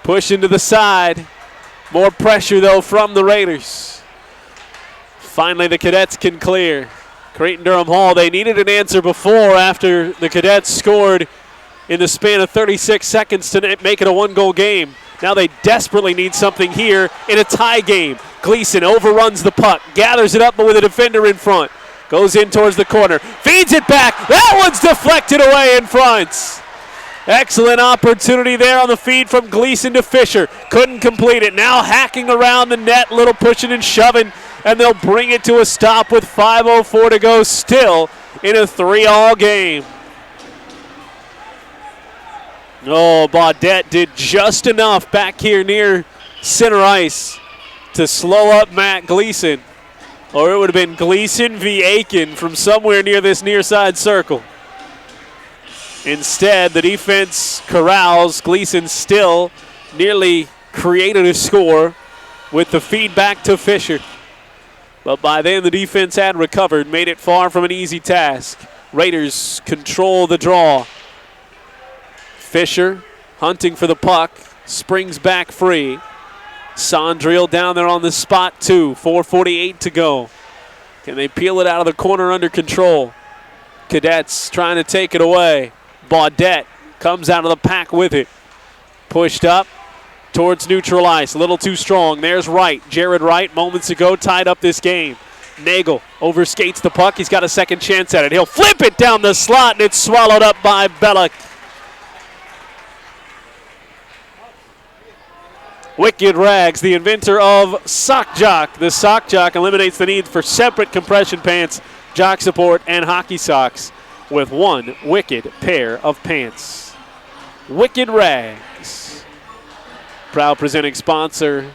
Push into the side. More pressure, though, from the Raiders. Finally, the Cadets can clear. Cretin-Derham Hall, they needed an answer before after the Cadets scored in the span of 36 seconds to make it a 1-goal game. Now they desperately need something here in a tie game. Gleason overruns the puck, gathers it up but with a defender in front. Goes in towards the corner, feeds it back. That one's deflected away in front. Excellent opportunity there on the feed from Gleason to Fisher. Couldn't complete it. Now hacking around the net, little pushing and shoving, and they'll bring it to a stop with 5:04 to go, still in a 3-all game. Oh, Baudette did just enough back here near center ice to slow up Matt Gleason. Or it would have been Gleason v. Aiken from somewhere near this near side circle. Instead, the defense corrals. Gleason still nearly created a score with the feedback to Fisher. But by then, the defense had recovered, made it far from an easy task. Raiders control the draw. Fisher hunting for the puck, springs back free. Sondriel down there on the spot too. 4:48 to go. Can they peel it out of the corner under control? Cadets trying to take it away. Baudette comes out of the pack with it. Pushed up, towards neutral ice. A little too strong. There's Wright. Jared Wright moments ago tied up this game. Nagel overskates the puck. He's got a second chance at it. He'll flip it down the slot, and it's swallowed up by Bellick. Wicked Rags, the inventor of Sock Jock. The Sock Jock eliminates the need for separate compression pants, jock support, and hockey socks with one wicked pair of pants. Wicked Rags, proud presenting sponsor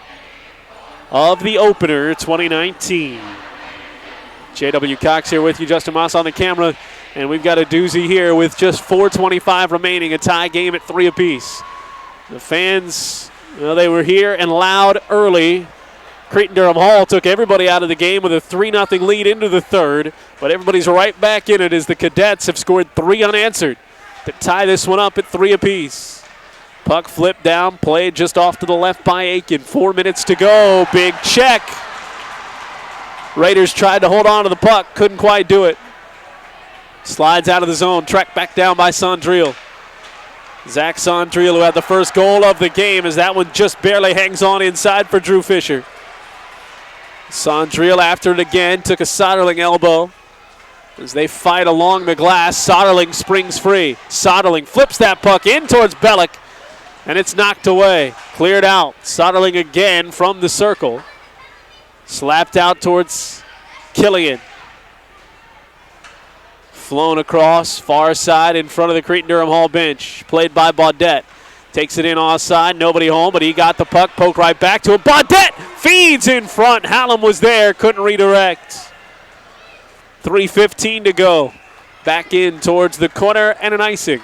of the opener 2019. J.W. Cox here with you, Justin Moss on the camera, and we've got a doozy here with just 4:25 remaining, a tie game at 3 apiece. The fans, well, they were here and loud early. Cretin-Derham Hall took everybody out of the game with a 3-0 lead into the third, but everybody's right back in it as the Cadets have scored 3 unanswered to tie this one up at 3 apiece. Puck flipped down, played just off to the left by Aiken. 4 minutes to go, big check. Raiders tried to hold on to the puck, couldn't quite do it. Slides out of the zone, tracked back down by Sondriel. Zach Sondriel, who had the first goal of the game, as that one just barely hangs on inside for Drew Fisher. Sondriel after it again, took a Soderling elbow. As they fight along the glass, Soderling springs free. Soderling flips that puck in towards Bellick, and it's knocked away. Cleared out. Soderling again from the circle. Slapped out towards Killian. Flown across, far side in front of the Cretin-Derham Hall bench. Played by Baudette. Takes it in offside, nobody home, but he got the puck, poked right back to him. Baudette feeds in front. Hallam was there, couldn't redirect. 3:15 to go. Back in towards the corner and an icing.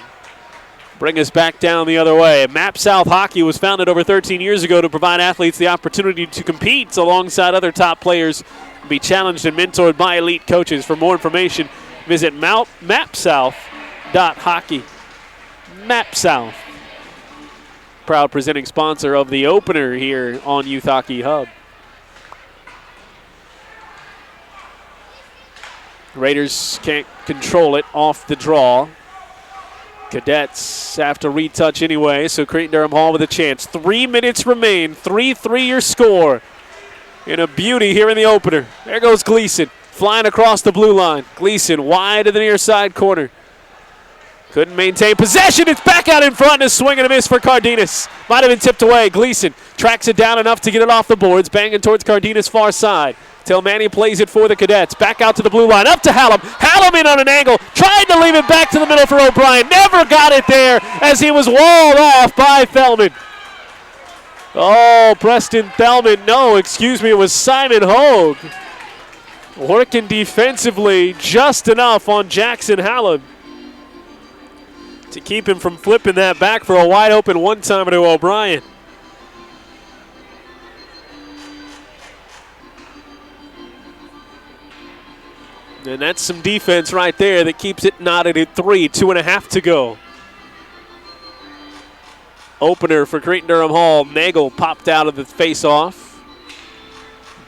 Bring us back down the other way. Map South Hockey was founded over 13 years ago to provide athletes the opportunity to compete alongside other top players and be challenged and mentored by elite coaches. For more information, visit mapsouth.hockey. Map South, proud presenting sponsor of the opener here on Youth Hockey Hub. Raiders can't control it off the draw. Cadets have to retouch anyway, so Cretin-Derham Hall with a chance. 3 minutes remain, 3-3 your score. And a beauty here in the opener. There goes Gleason, flying across the blue line. Gleason wide to the near side corner. Couldn't maintain possession. It's back out in front, and a swing and a miss for Cardenas. Might have been tipped away. Gleason tracks it down enough to get it off the boards, banging towards Cardenas' far side. Tillmanny plays it for the Cadets. Back out to the blue line, up to Hallam. Hallam in on an angle, tried to leave it back to the middle for O'Brien. Never got it there as he was walled off by Thelman. Oh, Preston Thelman. No, excuse me, it was Simon Hogue. Working defensively just enough on Jackson Hallam to keep him from flipping that back for a wide open one-timer to O'Brien. And that's some defense right there that keeps it knotted at 3, 2.5 to go. Opener for Cretin-Derham Hall. Nagel popped out of the face-off.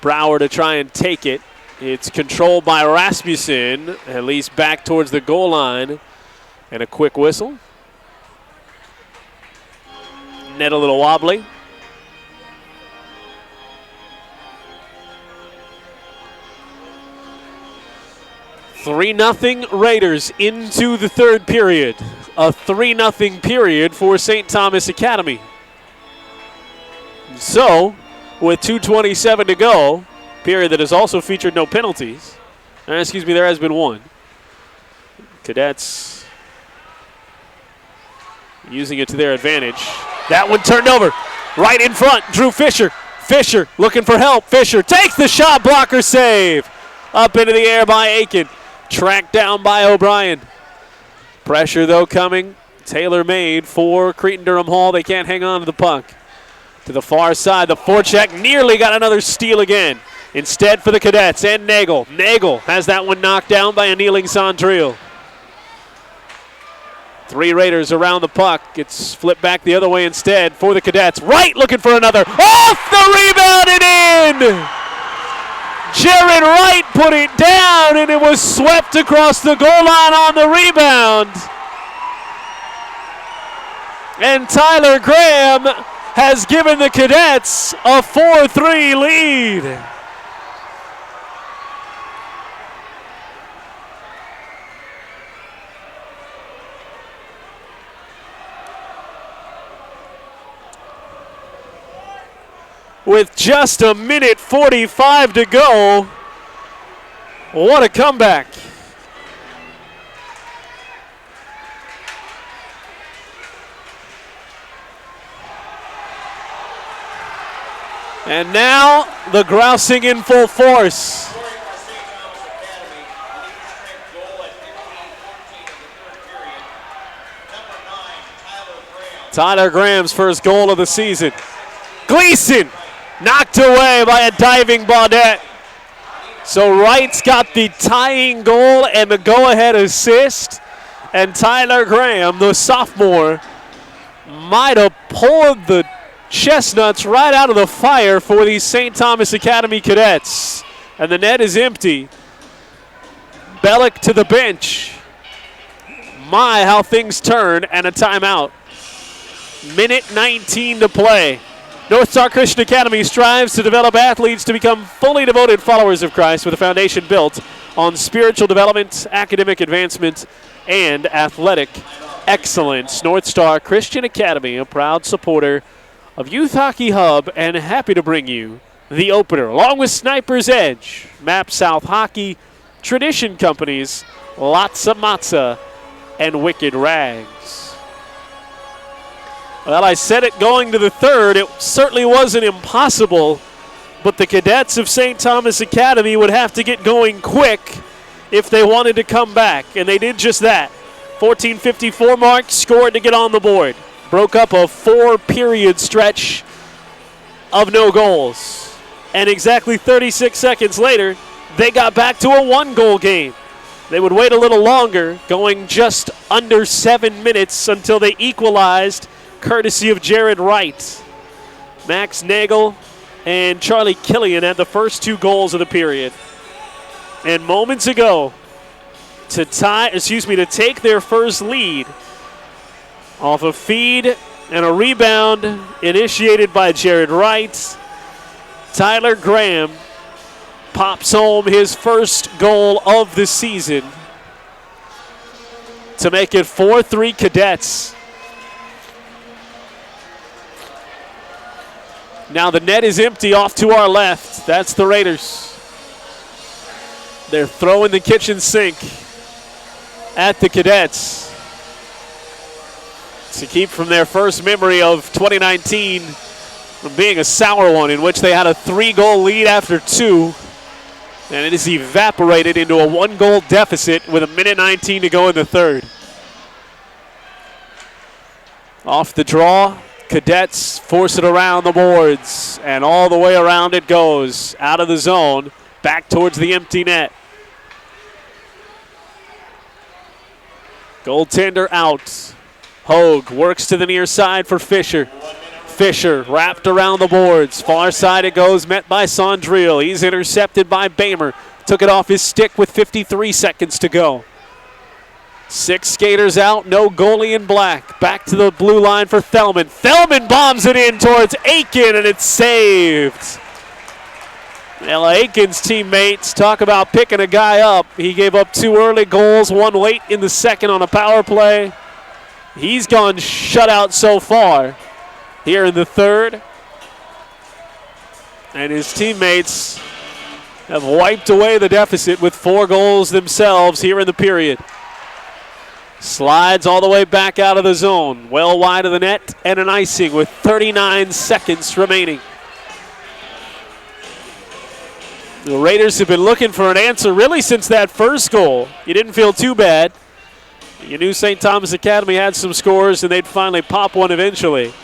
Brower to try and take it. It's controlled by Rasmussen, at least back towards the goal line. And a quick whistle. Net a little wobbly. (3-0) Raiders into the third period. A 3-0 period for St. Thomas Academy. So, with 2:27 to go, period that has also featured no penalties. Excuse me, there has been one. Cadets using it to their advantage. That one turned over right in front. Drew Fisher. Fisher looking for help. Fisher takes the shot, blocker save. Up into the air by Aiken. Tracked down by O'Brien. Pressure, though, coming. Tailor-made for Cretin-Derham Hall. They can't hang on to the puck. To the far side, the forecheck nearly got another steal again. Instead for the Cadets and Nagel. Nagel has that one knocked down by a kneeling Sondriel. 3 Raiders around the puck. It's flipped back the other way instead for the Cadets. Wright looking for another. Off the rebound and in! Jared Wright put it down, and it was swept across the goal line on the rebound. And Tyler Graham has given the Cadets a 4-3 lead. With just a minute 45 to go, what a comeback. And now the grousing in full force. Tyler Graham's first goal of the season. Gleason knocked away by a diving Baudette. So Wright's got the tying goal and the go-ahead assist. And Tyler Graham, the sophomore, might have pulled the chestnuts right out of the fire for these St. Thomas Academy Cadets. And the net is empty. Bellick to the bench. My, how things turn, and a timeout. Minute 19 to play. North Star Christian Academy strives to develop athletes to become fully devoted followers of Christ with a foundation built on spiritual development, academic advancement, and athletic excellence. North Star Christian Academy, a proud supporter of Youth Hockey Hub, and happy to bring you the opener, along with Sniper's Edge, Map South Hockey, Tradition Companies, Lots of Matzah, and Wicked Rags. Well, I said it going to the third. It certainly wasn't impossible, but the Cadets of St. Thomas Academy would have to get going quick if they wanted to come back, and they did just that. 14:54 mark, scored to get on the board. Broke up a 4-period stretch of no goals. And exactly 36 seconds later, they got back to a 1-goal game. They would wait a little longer, going just under 7 minutes until they equalized, courtesy of Jared Wright. Max Nagel and Charlie Killian had the first 2 goals of the period. And moments ago, to take their first lead off a feed and a rebound initiated by Jared Wright, Tyler Graham pops home his first goal of the season to make it 4-3 Cadets. Now the net is empty off to our left. That's the Raiders. They're throwing the kitchen sink at the Cadets to keep from their first memory of 2019 from being a sour one, in which they had a 3-goal lead after 2, and it is evaporated into a 1-goal deficit with a minute 19 to go in the third. Off the draw, Cadets force it around the boards, and all the way around it goes, out of the zone, back towards the empty net. Goaltender out. Hogue works to the near side for Fisher. Fisher wrapped around the boards. Far side it goes, met by Sondriel. He's intercepted by Bamer. Took it off his stick with 53 seconds to go. 6 skaters out, no goalie in black. Back to the blue line for Thelman. Thelman bombs it in towards Aiken, and it's saved. Well, Aiken's teammates talk about picking a guy up. He gave up 2 early goals, 1 late in the second on a power play. He's gone shutout so far here in the third. And his teammates have wiped away the deficit with 4 goals themselves here in the period. Slides all the way back out of the zone, well wide of the net, and an icing with 39 seconds remaining. The Raiders have been looking for an answer really since that first goal. You didn't feel too bad. You knew St. Thomas Academy had some scores and they'd finally pop one eventually.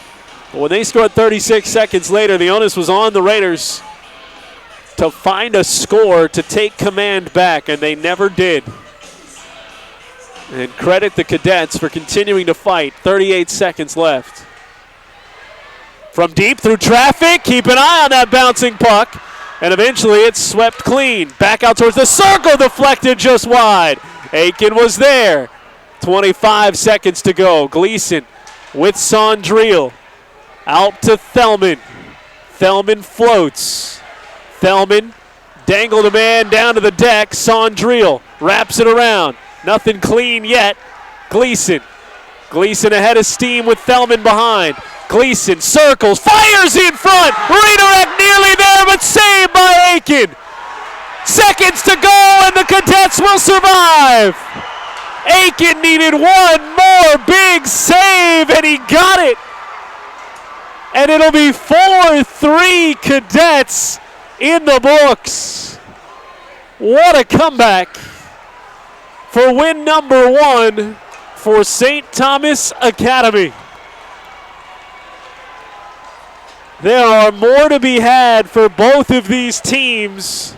But when they scored 36 seconds later, the onus was on the Raiders to find a score to take command back, and they never did. And credit the Cadets for continuing to fight. 38 seconds left. From deep through traffic, keep an eye on that bouncing puck. And eventually it's swept clean. Back out towards the circle, deflected just wide. Aiken was there. 25 seconds to go. Gleason with Sondriel. Out to Thelman. Thelman floats. Thelman dangled a man down to the deck. Sondriel wraps it around. Nothing clean yet. Gleason. Gleason ahead of steam with Thelman behind. Gleason circles, fires in front. Redirect nearly there, but saved by Aiken. Seconds to go, and the Cadets will survive. Aiken needed one more big save, and he got it. And it'll be 4-3 Cadets in the books. What a comeback for win number 1 for St. Thomas Academy. There are more to be had for both of these teams,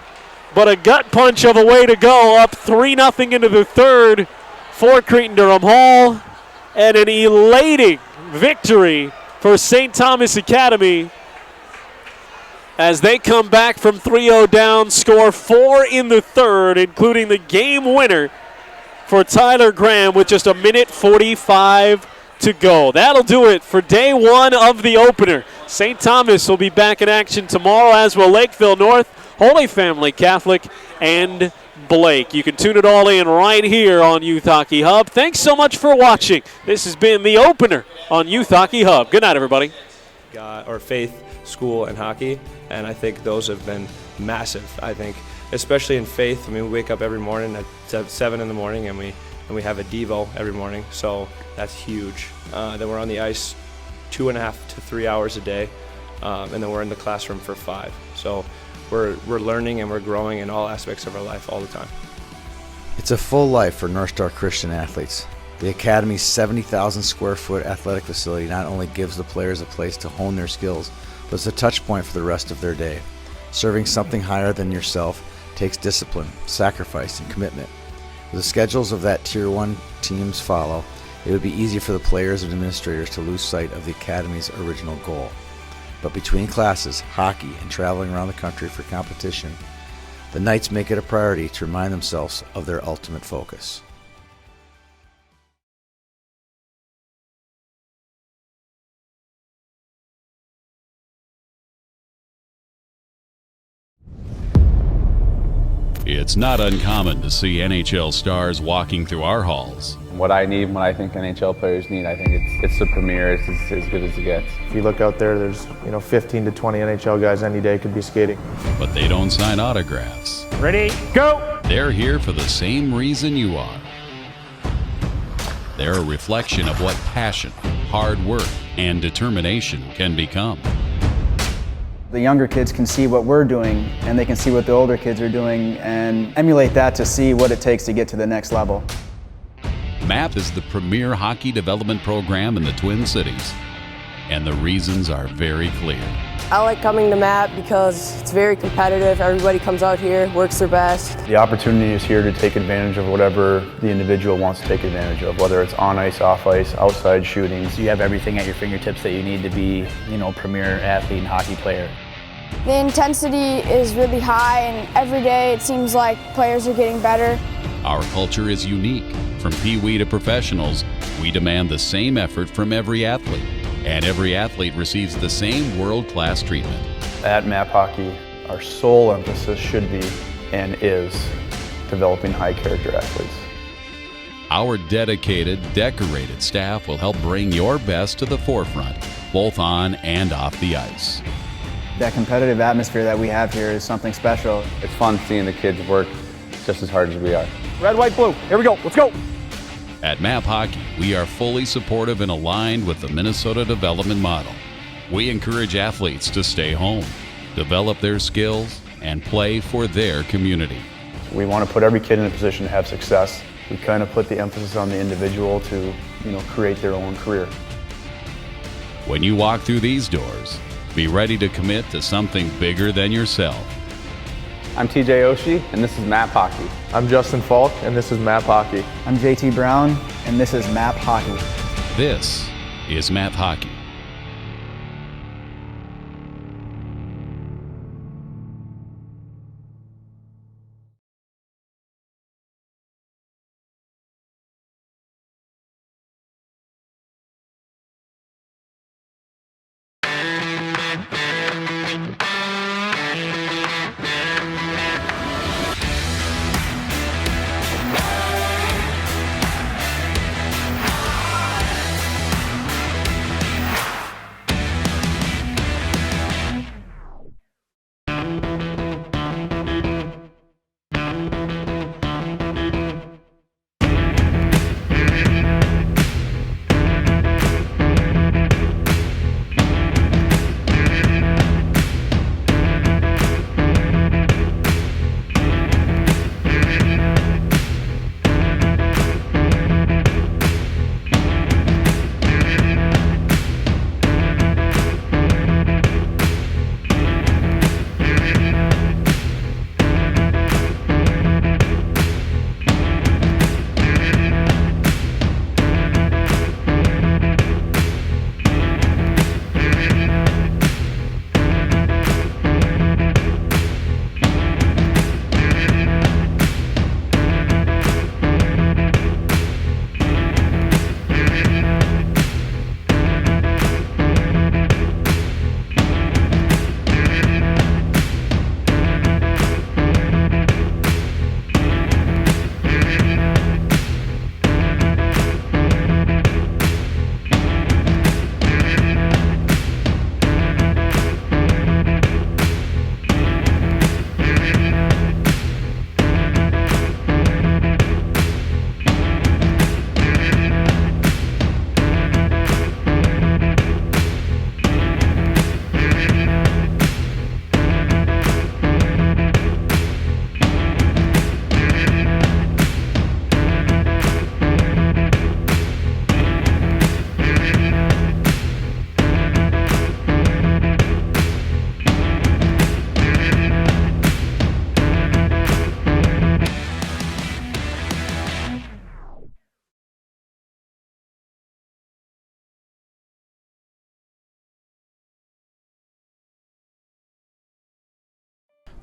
but a gut punch of a way to go, up 3-0 into the third for Cretin-Derham Hall, and an elating victory for St. Thomas Academy as they come back from 3-0 down, score 4 in the third, including the game winner for Tyler Graham with just 1:45 to go. That'll do it for day 1 of the opener. St. Thomas will be back in action tomorrow, as will Lakeville North, Holy Family Catholic, and Blake. You can tune it all in right here on Youth Hockey Hub. Thanks so much for watching. This has been the opener on Youth Hockey Hub. Good night, everybody. Or faith, school, and hockey, and I think those have been massive. I think, especially in faith. I mean, we wake up every morning at 7 in the morning, and we have a Devo every morning, so that's huge. Then we're on the ice 2.5 to 3 hours a day, and then we're in the classroom for 5. So we're learning and we're growing in all aspects of our life all the time. It's a full life for North Star Christian athletes. The Academy's 70,000 square foot athletic facility not only gives the players a place to hone their skills, but it's a touch point for the rest of their day. Serving something higher than yourself takes discipline, sacrifice, and commitment. With the schedules of that Tier 1 teams follow, it would be easy for the players and administrators to lose sight of the Academy's original goal. But between classes, hockey, and traveling around the country for competition, the Knights make it a priority to remind themselves of their ultimate focus. It's not uncommon to see NHL stars walking through our halls. What I need, what I think NHL players need, I think it's the premier. It's as good as it gets. If you look out there, there's 15 to 20 NHL guys any day could be skating. But they don't sign autographs. Ready, go! They're here for the same reason you are. They're a reflection of what passion, hard work, and determination can become. The younger kids can see what we're doing, and they can see what the older kids are doing, and emulate that to see what it takes to get to the next level. MAP is the premier hockey development program in the Twin Cities, and the reasons are very clear. I like coming to MAP because it's very competitive. Everybody comes out here, works their best. The opportunity is here to take advantage of whatever the individual wants to take advantage of, whether it's on ice, off ice, outside shootings. You have everything at your fingertips that you need to be, premier athlete and hockey player. The intensity is really high, and every day it seems like players are getting better. Our culture is unique. From Pee-wee to professionals, we demand the same effort from every athlete, and every athlete receives the same world-class treatment. At MAP Hockey, our sole emphasis should be and is developing high-character athletes. Our dedicated, decorated staff will help bring your best to the forefront, both on and off the ice. That competitive atmosphere that we have here is something special. It's fun seeing the kids work just as hard as we are. Red, white, blue. Here we go. Let's go. At MAP Hockey, we are fully supportive and aligned with the Minnesota Development Model. We encourage athletes to stay home, develop their skills, and play for their community. We want to put every kid in a position to have success. We kind of put the emphasis on the individual to, create their own career. When you walk through these doors, be ready to commit to something bigger than yourself. I'm TJ Oshie, and this is MAP Hockey. I'm Justin Falk, and this is MAP Hockey. I'm JT Brown, and this is MAP Hockey. This is MAP Hockey.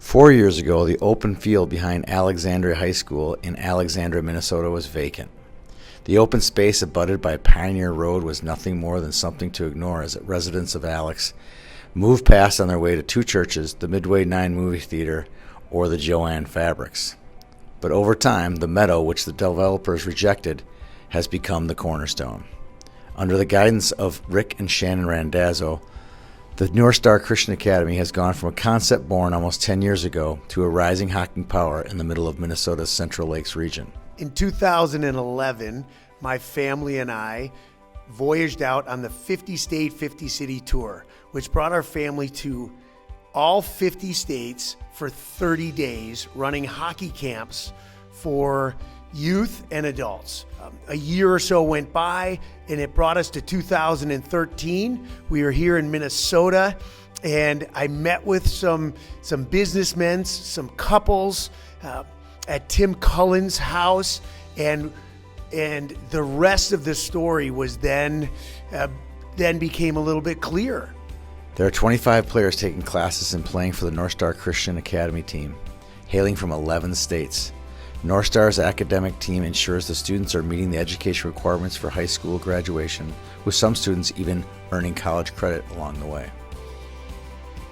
4 years ago, the open field behind Alexandria High School in Alexandria, Minnesota was vacant. The open space abutted by Pioneer Road was nothing more than something to ignore as residents of Alex moved past on their way to two churches, the Midway 9 movie theater, or the Joanne Fabrics. But over time, the meadow, which the developers rejected, has become the cornerstone. Under the guidance of Rick and Shannon Randazzo, the North Star Christian Academy has gone from a concept born almost 10 years ago to a rising hockey power in the middle of Minnesota's Central Lakes region. In 2011, my family and I voyaged out on the 50-state, 50-city tour, which brought our family to all 50 states for 30 days, running hockey camps for youth and adults. A year or so went by, and it brought us to 2013. We were here in Minnesota, and I met with some businessmen, some couples at Tim Cullen's house, and the rest of the story was then became a little bit clearer. There are 25 players taking classes and playing for the North Star Christian Academy team, hailing from 11 states. North Star's academic team ensures the students are meeting the education requirements for high school graduation, with some students even earning college credit along the way.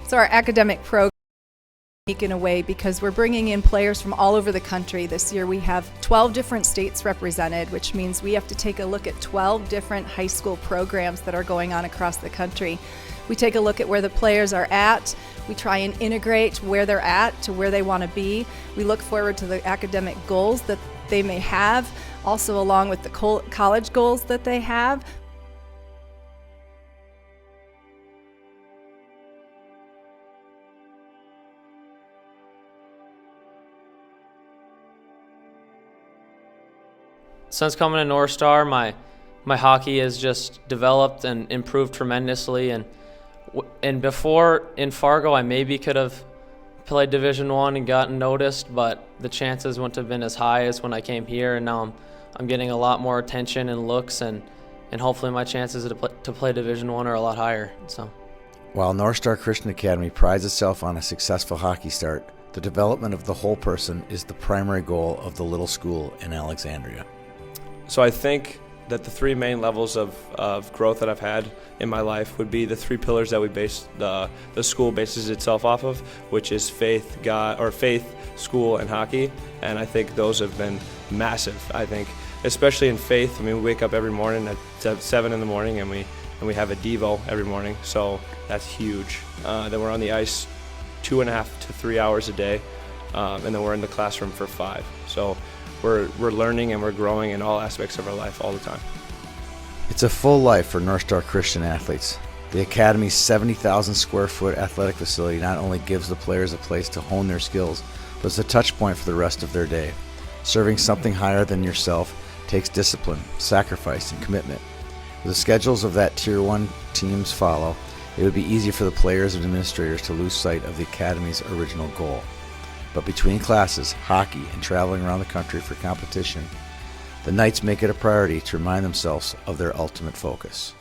So our academic program is unique in a way because we're bringing in players from all over the country. This year we have 12 different states represented, which means we have to take a look at 12 different high school programs that are going on across the country. We take a look at where the players are at. We try and integrate where they're at to where they want to be. We look forward to the academic goals that they may have, also along with the college goals that they have. Since coming to North Star, my hockey has just developed and improved tremendously. And before in Fargo, I maybe could have played Division I and gotten noticed, but the chances wouldn't have been as high as when I came here. And now I'm getting a lot more attention and looks, and hopefully my chances to play Division I are a lot higher. So, while North Star Christian Academy prides itself on a successful hockey start, the development of the whole person is the primary goal of the little school in Alexandria. So I think that the three main levels of growth that I've had in my life would be the three pillars that we base the school bases itself off of, which is faith, school, and hockey. And I think those have been massive. I think, especially in faith. I mean, we wake up every morning at 7 in the morning, and we have a Devo every morning. So that's huge. Then we're on the ice 2.5 to 3 hours a day, and then we're in the classroom for 5. So we're learning and we're growing in all aspects of our life all the time. It's a full life for North Star Christian athletes. The Academy's 70,000 square foot athletic facility not only gives the players a place to hone their skills, but it's a touch point for the rest of their day. Serving something higher than yourself takes discipline, sacrifice, and commitment. With the schedules of that Tier 1 teams follow, it would be easy for the players and administrators to lose sight of the Academy's original goal. But between classes, hockey, and traveling around the country for competition, the Knights make it a priority to remind themselves of their ultimate focus.